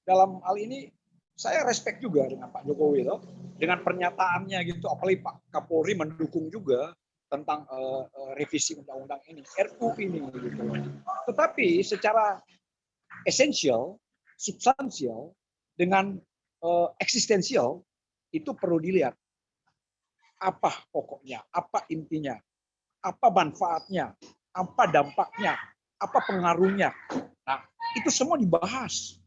dalam hal ini saya respect juga dengan Pak Jokowi loh, dengan pernyataannya gitu, apalagi Pak Kapolri mendukung juga tentang revisi undang-undang ini, RUU ini gitu. Tetapi secara esensial, substansial, dengan eksistensial itu perlu dilihat apa pokoknya, apa intinya, apa manfaatnya, apa dampaknya, apa pengaruhnya. Nah, itu semua dibahas.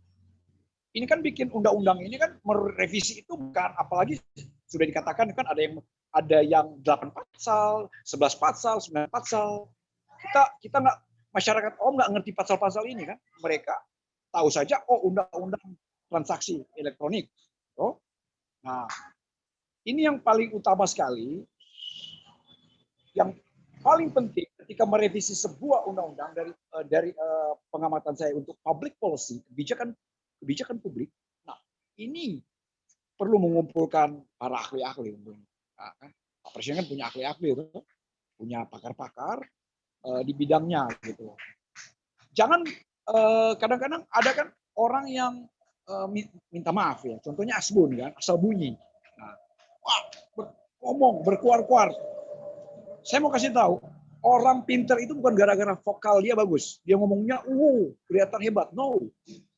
Ini kan bikin undang-undang ini kan merevisi itu bukan, apalagi sudah dikatakan kan ada yang 8 pasal, 11 pasal, 9 pasal. Kita nggak, masyarakat umum nggak ngerti pasal-pasal ini kan. Mereka tahu saja undang-undang transaksi elektronik. Nah, ini yang paling utama sekali, yang paling penting ketika merevisi sebuah undang-undang dari pengamatan saya untuk public policy, kebijakan publik. Nah, ini perlu mengumpulkan para ahli-ahli tentunya. Nah, Pak Presiden kan punya ahli-ahli itu, punya pakar-pakar di bidangnya gitu. Jangan kadang-kadang ada kan orang yang minta maaf ya, contohnya asbun kan, asal bunyi. Nah, ngomong berkuar-kuar. Saya mau kasih tahu, orang pinter itu bukan gara-gara vokal dia bagus, dia ngomongnya kelihatan hebat, no.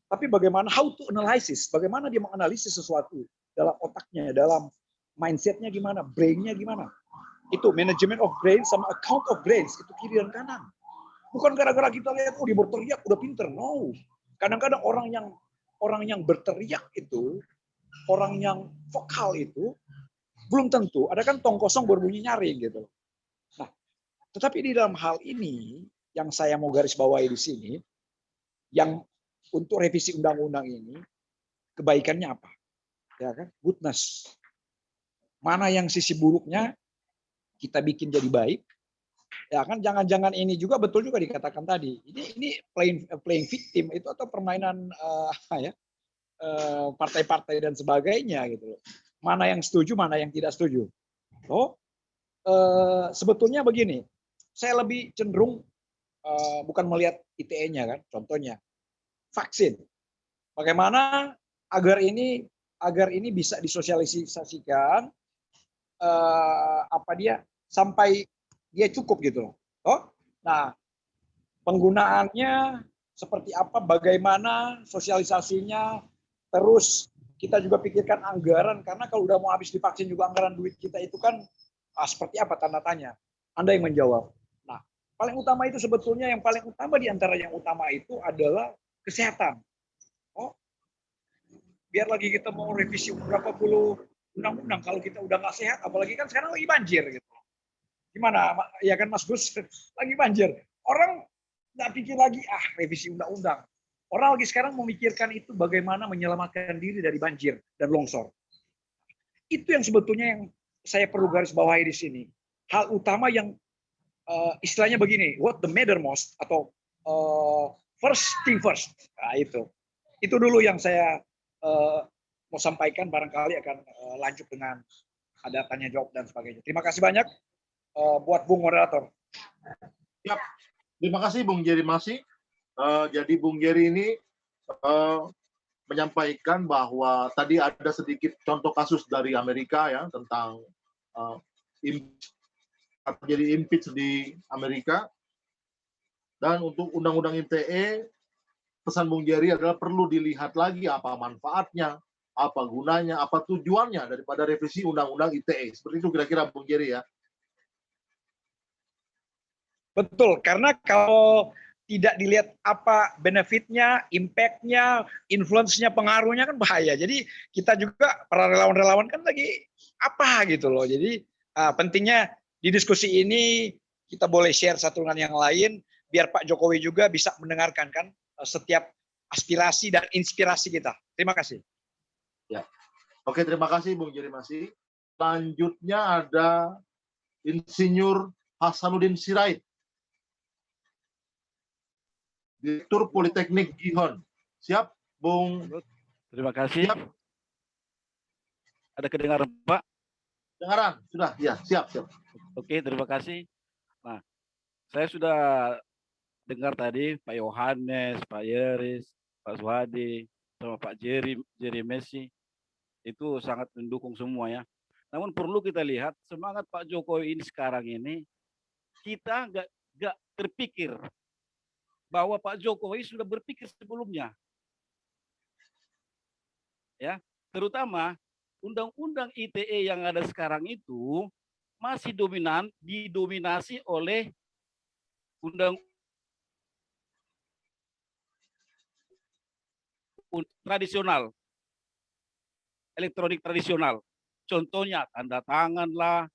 Tapi bagaimana how to analysis, bagaimana dia menganalisis sesuatu dalam otaknya, dalam mindsetnya gimana, brainnya gimana. Itu management of brain sama account of brains, itu kiri dan kanan. Bukan gara-gara kita lihat dia berteriak udah pinter, no. Kadang-kadang orang yang berteriak itu, orang yang vokal itu belum tentu. Ada kan tong kosong berbunyi nyaring gitu. Nah, tetapi di dalam hal ini yang saya mau garis bawahi di sini, yang untuk revisi undang-undang ini kebaikannya apa? Ya kan? Goodness. Mana yang sisi buruknya kita bikin jadi baik? Ya kan, jangan-jangan ini juga betul juga dikatakan tadi. Ini playing victim itu atau permainan partai-partai dan sebagainya gitu. Mana yang setuju, mana yang tidak setuju. Sebetulnya begini, saya lebih cenderung bukan melihat ITE-nya kan, contohnya vaksin. Bagaimana agar ini bisa disosialisasikan sampai dia cukup gitu. Nah, penggunaannya seperti apa, bagaimana sosialisasinya, terus kita juga pikirkan anggaran, karena kalau udah mau habis divaksin juga anggaran duit kita itu kan seperti apa, tanda tanya. Anda yang menjawab. Nah, paling utama itu sebetulnya, yang paling utama di antara yang utama itu adalah kesehatan. Biar lagi kita mau revisi berapa puluh undang-undang, kalau kita udah nggak sehat, apalagi kan sekarang lagi banjir gitu. Gimana? Ya kan Mas Gus, lagi banjir. Orang nggak pikir lagi, revisi undang-undang. Orang lagi sekarang memikirkan itu bagaimana menyelamatkan diri dari banjir dan longsor. Itu yang sebetulnya yang saya perlu garis bawahi di sini. Hal utama yang istilahnya begini, what the matter most, atau first thing first. Nah, itu dulu yang saya mau sampaikan, barangkali akan lanjut dengan ada tanya jawab dan sebagainya. Terima kasih banyak buat Bung Moderator. Ya, terima kasih Bung Jerry Masih. Jadi Bung Jerry ini menyampaikan bahwa tadi ada sedikit contoh kasus dari Amerika ya tentang jadi impeach di Amerika, dan untuk undang-undang ITE pesan Bung Jerry adalah perlu dilihat lagi apa manfaatnya, apa gunanya, apa tujuannya daripada revisi undang-undang ITE. Seperti itu kira-kira Bung Jerry ya. Betul, karena kalau tidak dilihat apa benefitnya, impact-nya, influence-nya, pengaruhnya kan bahaya. Jadi kita juga para relawan-relawan kan lagi apa gitu loh. Jadi pentingnya di diskusi ini kita boleh share satu dengan yang lain biar Pak Jokowi juga bisa mendengarkan kan setiap aspirasi dan inspirasi kita. Terima kasih. Ya. Oke, terima kasih Bung Jerry Masih. Selanjutnya ada Insinyur Hasanuddin Sirait, Direktur Politeknik Gihon. Siap, Bung? Terima kasih. Siap. Ada kedengaran, Pak? Dengaran, sudah. Ya, siap. Oke, terima kasih. Nah, saya sudah dengar tadi Pak Yohanes, Pak Yeris, Pak Suhadi, sama Pak Jerry Messi. Itu sangat mendukung semua ya. Namun perlu kita lihat semangat Pak Jokowi ini sekarang ini, kita nggak terpikir bahwa Pak Jokowi sudah berpikir sebelumnya. Ya, terutama undang-undang ITE yang ada sekarang itu masih didominasi oleh undang tradisional, elektronik tradisional. Contohnya tanda tangan lah,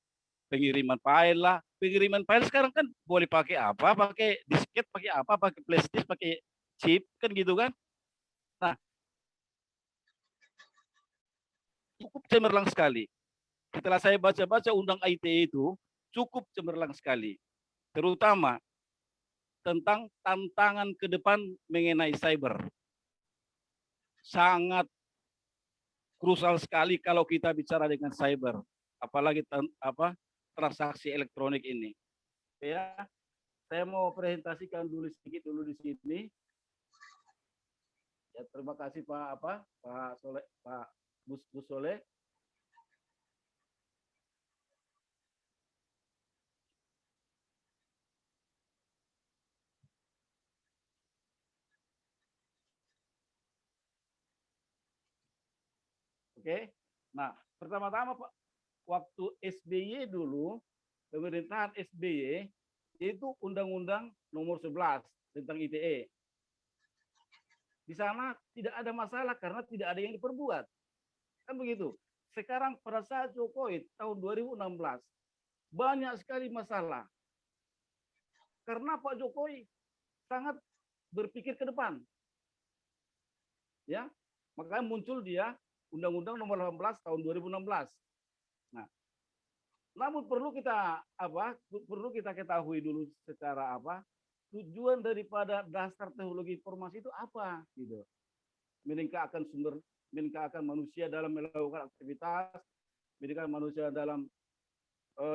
pengiriman file lah. Pengiriman file sekarang kan boleh pakai apa? Pakai disket, pakai apa? Pakai plastik, pakai chip, kan gitu kan? Nah, cukup cemerlang sekali. Setelah saya baca-baca undang ITE itu, cukup cemerlang sekali. Terutama tentang tantangan ke depan mengenai cyber. Sangat krusial sekali kalau kita bicara dengan cyber, apalagi transaksi elektronik ini. Ya, saya mau presentasikan dulu sedikit di sini. Ya, terima kasih Pak Soleh, Pak Gus Soleh. Oke. Nah, pertama-tama Pak, waktu SBY dulu, pemerintahan SBY itu Undang-Undang Nomor 11 tentang ITE. Di sana tidak ada masalah karena tidak ada yang diperbuat. Kan begitu. Sekarang pada saat Jokowi tahun 2016 banyak sekali masalah. Karena Pak Jokowi sangat berpikir ke depan. Ya, makanya muncul dia Undang-Undang Nomor 18 tahun 2016. Nah, namun perlu kita ketahui dulu secara tujuan daripada dasar teknologi informasi itu apa gitu. Meningkatkan manusia dalam melakukan aktivitas, meningkatkan manusia dalam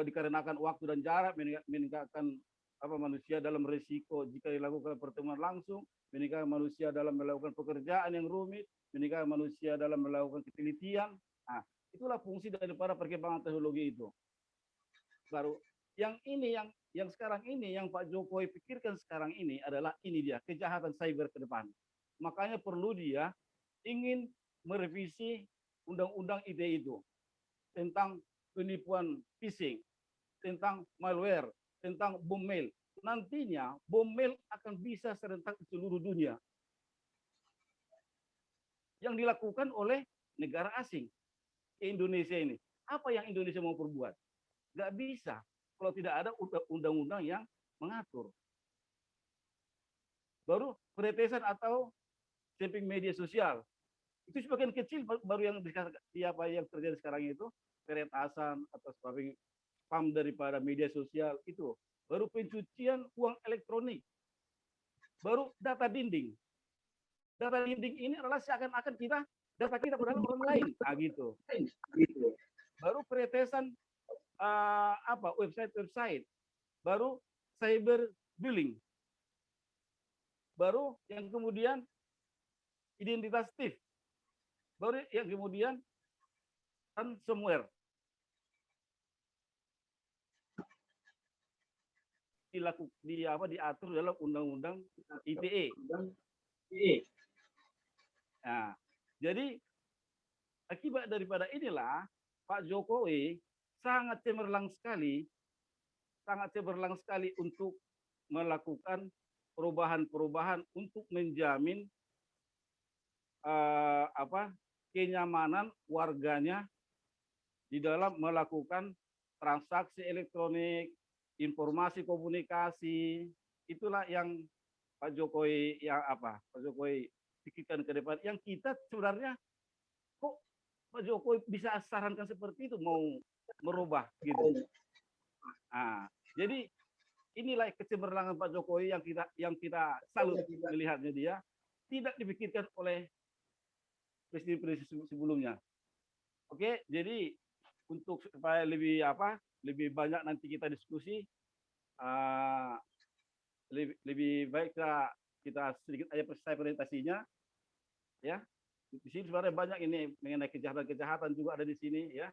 dikarenakan waktu dan jarak, meningkatkan manusia dalam risiko jika dilakukan pertemuan langsung, meningkatkan manusia dalam melakukan pekerjaan yang rumit, meningkatkan manusia dalam melakukan penelitian. Nah, itulah fungsi daripada perkembangan teknologi itu. Baru yang sekarang ini yang Pak Jokowi pikirkan sekarang ini adalah ini dia kejahatan cyber ke depan. Makanya perlu dia ingin merevisi undang-undang ITE itu tentang penipuan phishing, tentang malware, tentang bom mail. Nantinya bom mail akan bisa serentak di seluruh dunia yang dilakukan oleh negara asing ke Indonesia ini. Apa yang Indonesia mau perbuat? Nggak bisa kalau tidak ada undang-undang yang mengatur. Baru peretesan atau samping media sosial itu sebagian kecil baru yang terjadi sekarang itu peretasan atau spam daripada media sosial itu. Baru pencucian uang elektronik. Baru data dinding. Data dinding ini adalah seakan-akan data kita berada orang lain. Nah, gitu. Baru peretesan website-website. Baru cyberbullying. Baru yang kemudian identitas thief. Baru yang kemudian ransomware. Diatur dalam Undang-Undang ITE. Nah, jadi akibat daripada inilah Pak Jokowi sangat cemerlang sekali untuk melakukan perubahan-perubahan untuk menjamin kenyamanan warganya di dalam melakukan transaksi elektronik, informasi komunikasi. Itulah yang Pak Jokowi pikirkan ke depan. Yang kita sebenarnya kok Pak Jokowi bisa sarankan seperti itu, mau merubah gitu. Nah, jadi inilah kecemerlangan Pak Jokowi yang kita salut melihatnya, dia tidak dipikirkan oleh presiden-presiden sebelumnya. Oke, jadi untuk supaya lebih banyak nanti kita diskusi, lebih baik kita sedikit aja saya presentasinya, ya. Di sini sebenarnya banyak ini mengenai kejahatan-kejahatan juga ada di sini, ya.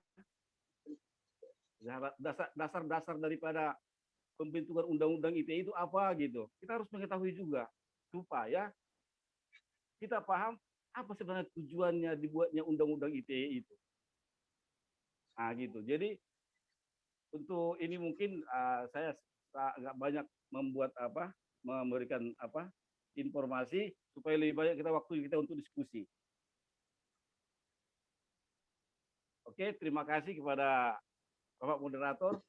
Dasar-dasar daripada pembentukan undang-undang ITE itu apa gitu. Kita harus mengetahui juga supaya kita paham apa sebenarnya tujuannya dibuatnya undang-undang ITE itu. Nah, gitu. Jadi untuk ini mungkin saya agak banyak memberikan informasi supaya lebih banyak waktu kita untuk diskusi. Oke, terima kasih kepada Bapak Moderator.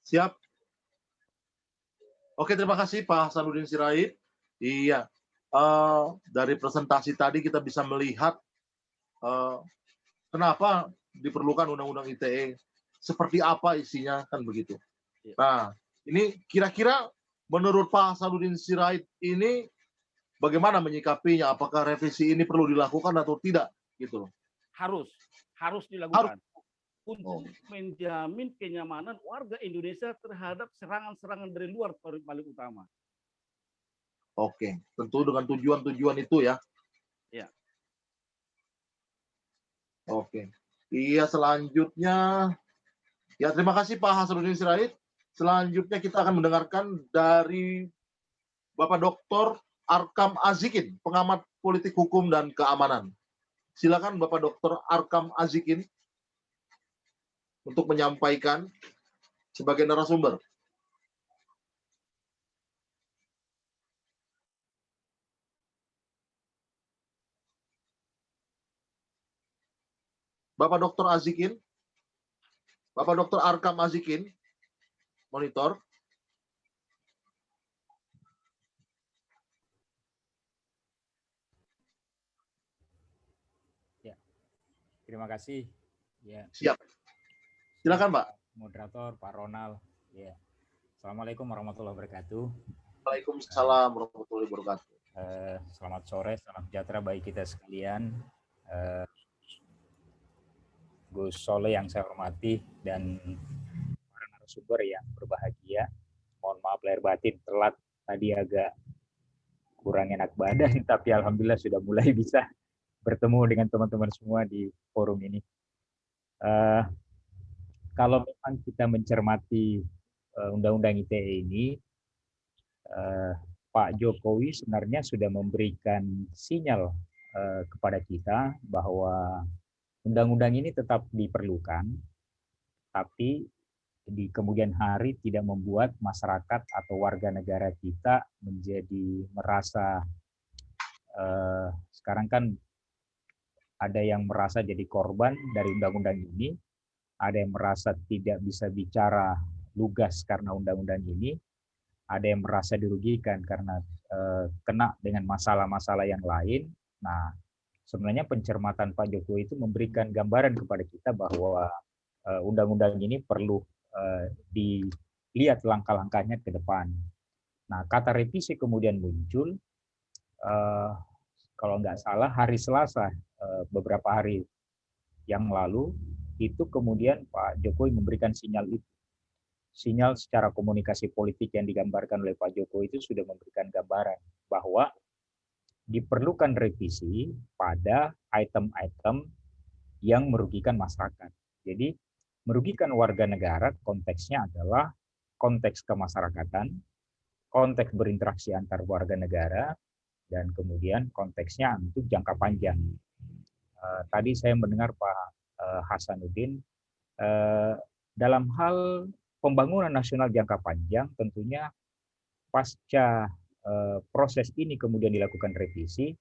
Siap. Oke, terima kasih Pak Hasanuddin Sirait. Iya, dari presentasi tadi kita bisa melihat kenapa diperlukan Undang-Undang ITE, seperti apa isinya, kan begitu. Nah, ini kira-kira menurut Pak Hasanuddin Sirait ini bagaimana menyikapinya? Apakah revisi ini perlu dilakukan atau tidak? Gitu. Harus dilakukan. Untuk menjamin kenyamanan warga Indonesia terhadap serangan-serangan dari luar paling utama. Oke, tentu dengan tujuan-tujuan itu ya. Ya. Oke. Iya, selanjutnya, ya terima kasih Pak Hasanuddin Sirait. Selanjutnya kita akan mendengarkan dari Bapak Dr. Arkam Azikin, pengamat politik hukum dan keamanan. Silakan Bapak Dr. Arkam Azikin untuk menyampaikan sebagai narasumber. Bapak Dr. Azikin, Bapak Dr. Arkam Azikin, monitor. Ya, terima kasih. Ya. Siap. Silakan Pak. Moderator Pak Ronald. Ya. Assalamualaikum warahmatullahi wabarakatuh. Waalaikumsalam warahmatullahi wabarakatuh. Selamat sore, salam sejahtera bagi kita sekalian. Gus Soleh yang saya hormati dan para narasumber yang berbahagia. Mohon maaf lahir batin telat tadi agak kurang enak badan, tapi alhamdulillah sudah mulai bisa bertemu dengan teman-teman semua di forum ini. Kalau memang kita mencermati Undang-Undang ITE ini, Pak Jokowi sebenarnya sudah memberikan sinyal kepada kita bahwa undang-undang ini tetap diperlukan, tapi di kemudian hari tidak membuat masyarakat atau warga negara kita menjadi merasa sekarang kan ada yang merasa jadi korban dari undang-undang ini, ada yang merasa tidak bisa bicara lugas karena undang-undang ini, ada yang merasa dirugikan karena kena dengan masalah-masalah yang lain. Nah, sebenarnya pencermatan Pak Jokowi itu memberikan gambaran kepada kita bahwa undang-undang ini perlu dilihat langkah-langkahnya ke depan. Nah, kata revisi kemudian muncul, kalau nggak salah hari Selasa, beberapa hari yang lalu, itu kemudian Pak Jokowi memberikan sinyal itu. sinyal secara komunikasi politik yang digambarkan oleh Pak Jokowi itu sudah memberikan gambaran bahwa diperlukan revisi pada item-item yang merugikan masyarakat. Jadi merugikan warga negara konteksnya adalah konteks kemasyarakatan, konteks berinteraksi antar warga negara, dan kemudian konteksnya untuk jangka panjang. Tadi saya mendengar Pak Hasanuddin, dalam hal pembangunan nasional jangka panjang tentunya pasca proses ini kemudian dilakukan revisi,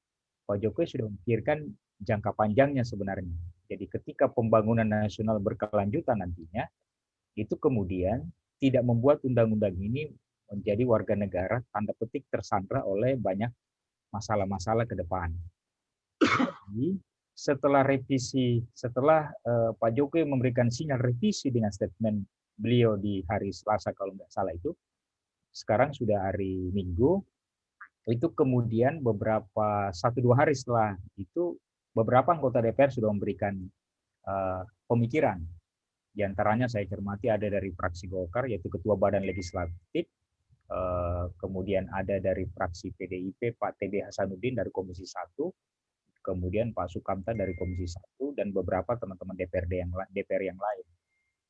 Pak Jokowi sudah memikirkan jangka panjangnya sebenarnya. Jadi ketika pembangunan nasional berkelanjutan nantinya, itu kemudian tidak membuat undang-undang ini menjadi warga negara tanda petik tersandra oleh banyak masalah-masalah ke depan. Jadi, setelah revisi, setelah Pak Jokowi memberikan sinyal revisi dengan statement beliau di hari Selasa kalau nggak salah itu, sekarang sudah hari Minggu, itu kemudian beberapa 1-2 hari setelah itu beberapa anggota DPR sudah memberikan pemikiran. Di antaranya saya cermati ada dari fraksi Golkar yaitu Ketua Badan Legislatif, kemudian ada dari fraksi PDIP Pak TB Hasanuddin dari Komisi 1, kemudian Pak Sukamta dari Komisi 1 dan beberapa teman-teman DPR yang lain.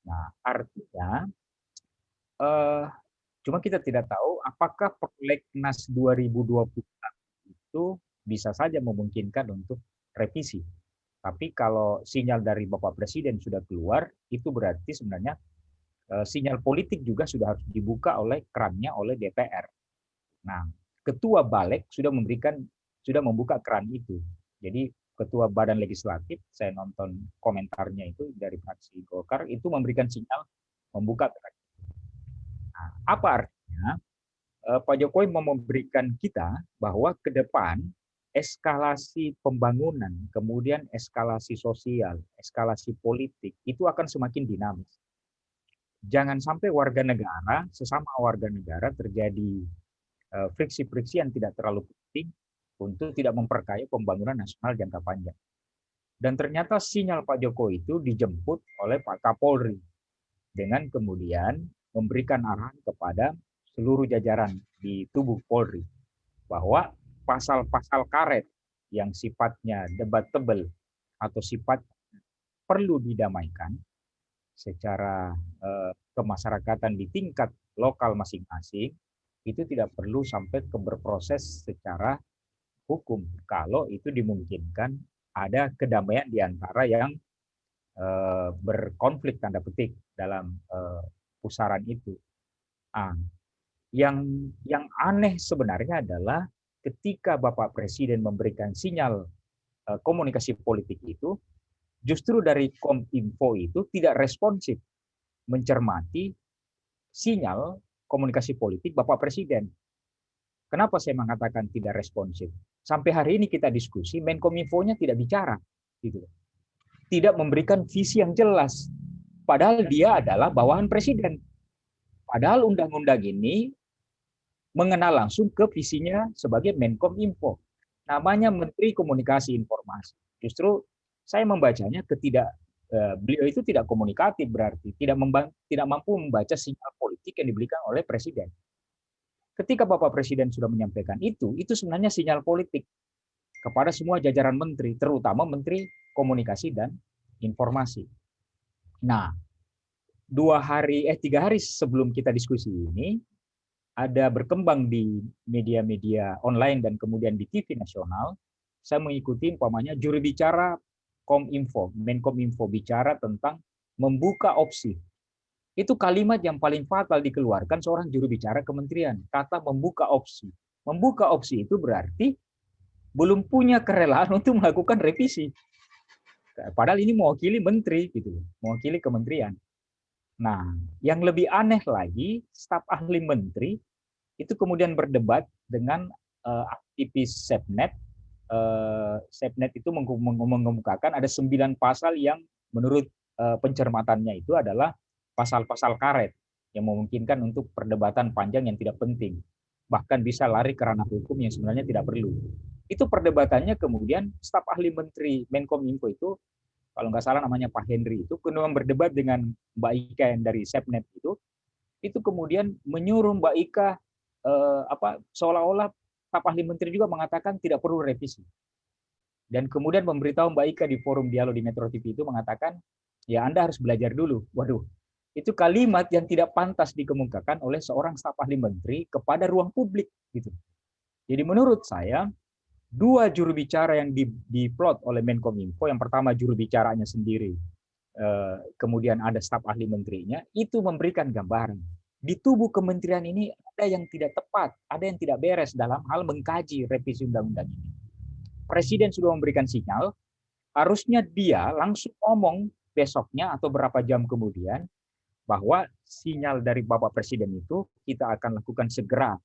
Nah, artinya cuma kita tidak tahu apakah Prolegnas 2020 itu bisa saja memungkinkan untuk revisi. Tapi kalau sinyal dari Bapak Presiden sudah keluar, itu berarti sebenarnya sinyal politik juga sudah harus dibuka oleh kerannya oleh DPR. Nah, Ketua Balik sudah membuka keran itu. Jadi Ketua Badan Legislatif, saya nonton komentarnya itu dari fraksi Golkar, itu memberikan sinyal membuka keran. Nah, apa artinya? Pak Jokowi mau memberikan kita bahwa ke depan eskalasi pembangunan, kemudian eskalasi sosial, eskalasi politik, itu akan semakin dinamis. Jangan sampai warga negara, sesama warga negara terjadi friksi-friksi yang tidak terlalu penting untuk tidak memperkaya pembangunan nasional jangka panjang. Dan ternyata sinyal Pak Jokowi itu dijemput oleh Pak Kapolri dengan kemudian memberikan arahan kepada seluruh jajaran di tubuh Polri bahwa pasal-pasal karet yang sifatnya debatable atau sifat perlu didamaikan secara kemasyarakatan di tingkat lokal masing-masing itu tidak perlu sampai ke berproses secara hukum kalau itu dimungkinkan ada kedamaian di antara yang berkonflik tanda petik dalam pusaran itu. Yang aneh sebenarnya adalah ketika Bapak Presiden memberikan sinyal komunikasi politik itu, justru dari Kominfo itu tidak responsif mencermati sinyal komunikasi politik Bapak Presiden. Kenapa saya mengatakan tidak responsif? Sampai hari ini kita diskusi, Menkominfo-nya tidak bicara, gitu. Tidak memberikan visi yang jelas. Padahal dia adalah bawahan Presiden. Padahal undang-undang ini mengenal langsung ke visinya sebagai Menkominfo. Namanya Menteri Komunikasi Informasi. Justru saya membacanya beliau itu tidak komunikatif, berarti tidak mampu membaca sinyal politik yang diberikan oleh Presiden. Ketika Bapak Presiden sudah menyampaikan itu sebenarnya sinyal politik kepada semua jajaran menteri, terutama Menteri Komunikasi dan Informasi. Nah, 3 hari sebelum kita diskusi ini, ada berkembang di media-media online dan kemudian di TV nasional, saya mengikuti umpamanya juru bicara Kominfo, Menkominfo bicara tentang membuka opsi. Itu kalimat yang paling fatal dikeluarkan seorang juru bicara kementerian, kata membuka opsi. Membuka opsi itu berarti belum punya kerelaan untuk melakukan revisi. Padahal ini mewakili menteri, gitu, mewakili kementerian. Nah, yang lebih aneh lagi, staf ahli menteri itu kemudian berdebat dengan aktivis SafeNet. SafeNet itu mengemukakan ada 9 pasal yang menurut pencermatannya itu adalah pasal-pasal karet yang memungkinkan untuk perdebatan panjang yang tidak penting. Bahkan bisa lari ke ranah hukum yang sebenarnya tidak perlu. Itu perdebatannya kemudian staf ahli menteri Menkominfo itu, kalau nggak salah namanya Pak Henry itu, kemudian berdebat dengan Mbak Ika yang dari SafeNet itu, itu kemudian menyuruh Mbak Ika seolah-olah staf ahli menteri juga mengatakan tidak perlu revisi. Dan kemudian memberitahu Mbak Ika di forum dialog di Metro TV itu mengatakan, ya Anda harus belajar dulu. Waduh, itu kalimat yang tidak pantas dikemukakan oleh seorang staf ahli menteri kepada ruang publik. Gitu. Jadi menurut saya, dua juru bicara yang diplot oleh Menkominfo, yang pertama juru bicaranya sendiri, kemudian ada staf ahli menterinya, itu memberikan gambaran. Di tubuh kementerian ini ada yang tidak tepat, ada yang tidak beres dalam hal mengkaji revisi undang-undang ini. Presiden sudah memberikan sinyal, harusnya dia langsung ngomong besoknya atau beberapa jam kemudian bahwa sinyal dari Bapak Presiden itu kita akan lakukan segera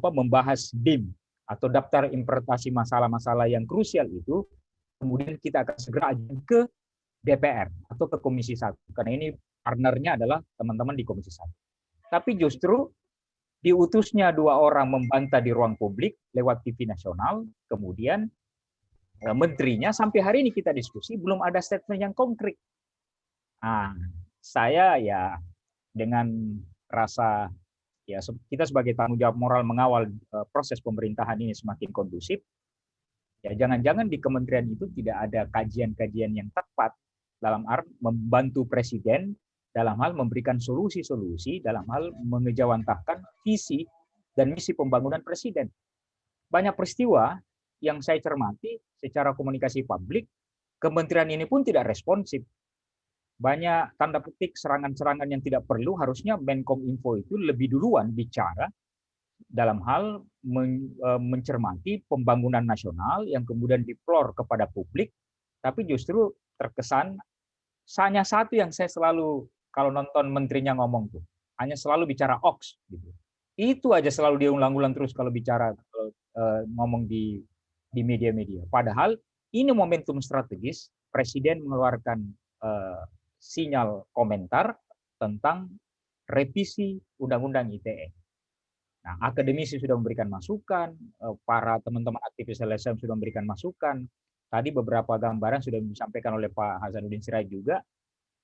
membahas DIM atau daftar interpretasi masalah-masalah yang krusial itu, kemudian kita akan segera ajukan ke DPR atau ke Komisi 1 karena ini partnernya adalah teman-teman di Komisi 1. Tapi justru diutusnya dua orang membantah di ruang publik lewat TV nasional, kemudian menterinya sampai hari ini kita diskusi belum ada statement yang konkret. Nah, saya ya dengan rasa ya kita sebagai tanggung jawab moral mengawal proses pemerintahan ini semakin kondusif, ya jangan-jangan di kementerian itu tidak ada kajian-kajian yang tepat dalam arti membantu presiden dalam hal memberikan solusi-solusi, dalam hal mengejawantahkan visi dan misi pembangunan presiden. Banyak peristiwa yang saya cermati secara komunikasi publik, kementerian ini pun tidak responsif. Banyak tanda petik serangan-serangan yang tidak perlu, harusnya Menkominfo itu lebih duluan bicara dalam hal mencermati pembangunan nasional yang kemudian diplor kepada publik, tapi justru terkesan hanya satu yang saya selalu kalau nonton menterinya ngomong tuh, hanya selalu bicara hoax gitu. Itu aja selalu dia ulang-ulang terus kalau bicara ngomong di media-media. Padahal ini momentum strategis presiden mengeluarkan sinyal komentar tentang revisi Undang-Undang ITE. Nah, akademisi sudah memberikan masukan, para teman-teman aktivis LSM sudah memberikan masukan. Tadi beberapa gambaran sudah disampaikan oleh Pak Hasanuddin Sirait juga.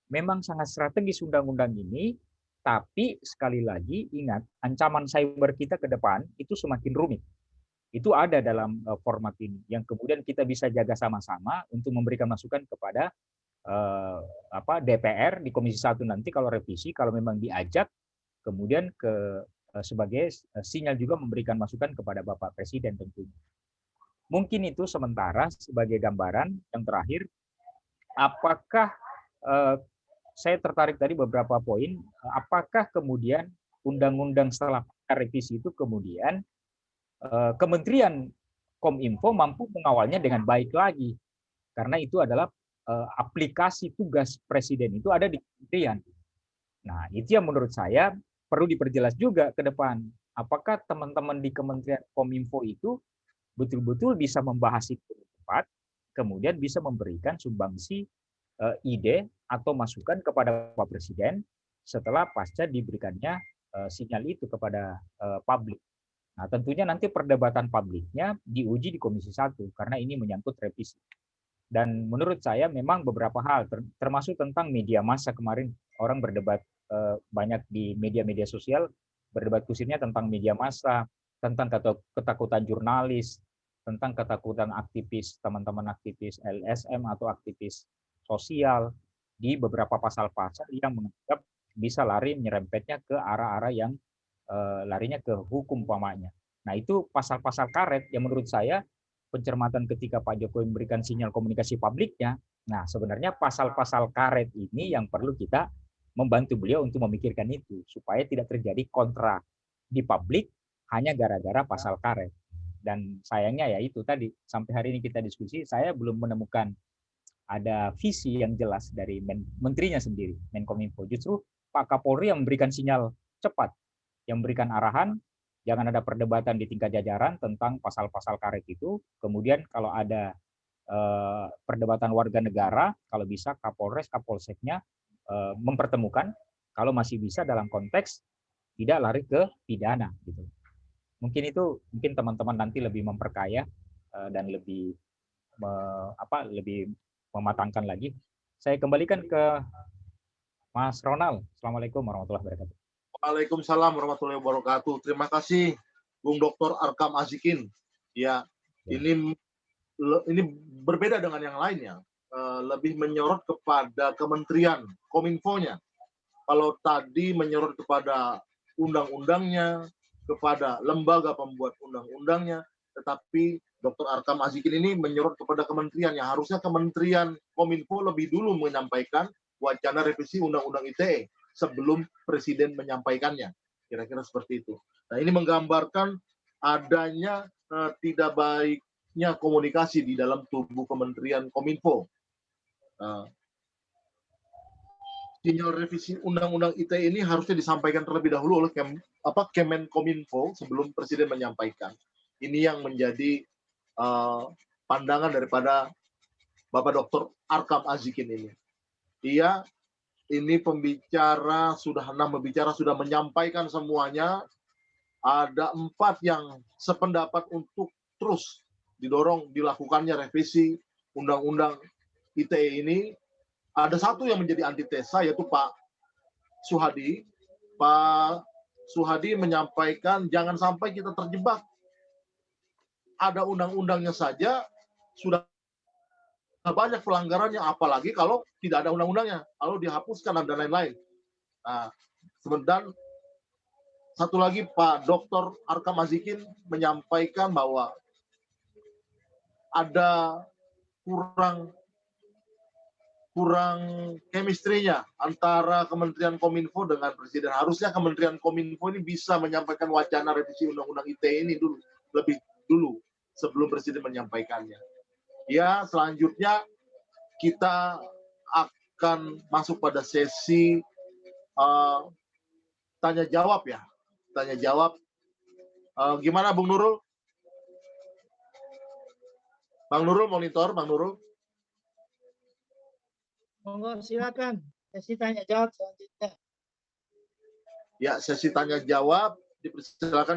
Memang sangat strategis undang-undang ini, tapi sekali lagi ingat, ancaman cyber kita ke depan itu semakin rumit. Itu ada dalam format ini, yang kemudian kita bisa jaga sama-sama untuk memberikan masukan kepada DPR di Komisi 1 nanti kalau revisi, kalau memang diajak, kemudian sebagai sinyal juga memberikan masukan kepada Bapak Presiden tentunya. Mungkin itu sementara sebagai gambaran. Yang terakhir, apakah saya tertarik tadi beberapa poin, apakah kemudian undang-undang setelah revisi itu kemudian Kementerian Kominfo mampu mengawalnya dengan baik lagi, karena itu adalah aplikasi tugas presiden itu ada di kementerian. Nah, itu yang menurut saya perlu diperjelas juga ke depan. Apakah teman-teman di Kementerian Kominfo itu betul-betul bisa membahas itu tepat, kemudian bisa memberikan sumbangsi ide atau masukan kepada Pak Presiden setelah pasca diberikannya sinyal itu kepada publik. Nah, tentunya nanti perdebatan publiknya diuji di Komisi 1 karena ini menyangkut revisi. Dan menurut saya memang beberapa hal, termasuk tentang media massa kemarin orang berdebat banyak di media-media sosial, berdebat kusirnya tentang media massa, tentang ketakutan jurnalis, tentang ketakutan aktivis, teman-teman aktivis LSM atau aktivis sosial di beberapa pasal-pasal yang menganggap bisa lari menyerempetnya ke arah-arah yang larinya ke hukum umpamanya. Nah, itu pasal-pasal karet yang menurut saya pencermatan ketika Pak Jokowi memberikan sinyal komunikasi publiknya. Nah, sebenarnya pasal-pasal karet ini yang perlu kita membantu beliau untuk memikirkan itu supaya tidak terjadi kontra di publik hanya gara-gara pasal karet. Dan sayangnya ya itu tadi, sampai hari ini kita diskusi, saya belum menemukan ada visi yang jelas dari menterinya sendiri, Menkominfo. Justru Pak Kapolri yang memberikan sinyal cepat, yang memberikan arahan, jangan ada perdebatan di tingkat jajaran tentang pasal-pasal karet itu. Kemudian kalau ada perdebatan warga negara, kalau bisa Kapolres, Kapolseknya mempertemukan, kalau masih bisa dalam konteks tidak lari ke pidana. Gitu. Mungkin itu, mungkin teman-teman nanti lebih memperkaya dan lebih lebih mematangkan lagi. Saya kembalikan ke Mas Ronald, Assalamualaikum warahmatullahi wabarakatuh. Waalaikumsalam warahmatullahi wabarakatuh. Terima kasih Bung Dr. Arkam Azikin. Ya, ini berbeda dengan yang lainnya. Lebih menyorot kepada Kementerian Kominfo-nya. Kalau tadi menyorot kepada undang-undangnya, kepada lembaga pembuat undang-undangnya, tetapi Dr. Arkam Azikin ini menyorot kepada kementerian yang harusnya Kementerian Kominfo lebih dulu menyampaikan wacana revisi Undang-Undang ITE sebelum Presiden menyampaikannya. Kira-kira seperti itu. Nah, ini menggambarkan adanya tidak baiknya komunikasi di dalam tubuh Kementerian Kominfo. Sinyal revisi Undang-Undang ITE ini harusnya disampaikan terlebih dahulu oleh Kemenkominfo sebelum Presiden menyampaikan. Ini yang menjadi pandangan daripada Bapak Dr. Arkam Azikin ini. Dia ini pembicara sudah menyampaikan semuanya. Ada 4 yang sependapat untuk terus didorong dilakukannya revisi Undang-Undang ITE ini. Ada 1 yang menjadi antitesa, yaitu Pak Suhadi. Pak Suhadi menyampaikan jangan sampai kita terjebak. Ada undang-undangnya saja sudah banyak pelanggarannya, apalagi kalau tidak ada undang-undangnya, lalu dihapuskan dan lain-lain. Nah, sebentar, satu lagi Pak Dr. Arkam Azikin menyampaikan bahwa ada kurang chemistry-nya antara Kementerian Kominfo dengan Presiden. Harusnya Kementerian Kominfo ini bisa menyampaikan wacana revisi Undang-Undang ITE ini lebih dulu sebelum Presiden menyampaikannya. Ya, selanjutnya kita akan masuk pada sesi tanya jawab ya. Tanya jawab. Gimana Bung Nurul? Bang Nurul monitor, Bang Nurul. Monggo silakan sesi tanya jawab selanjutnya. Ya, sesi tanya jawab dipersilakan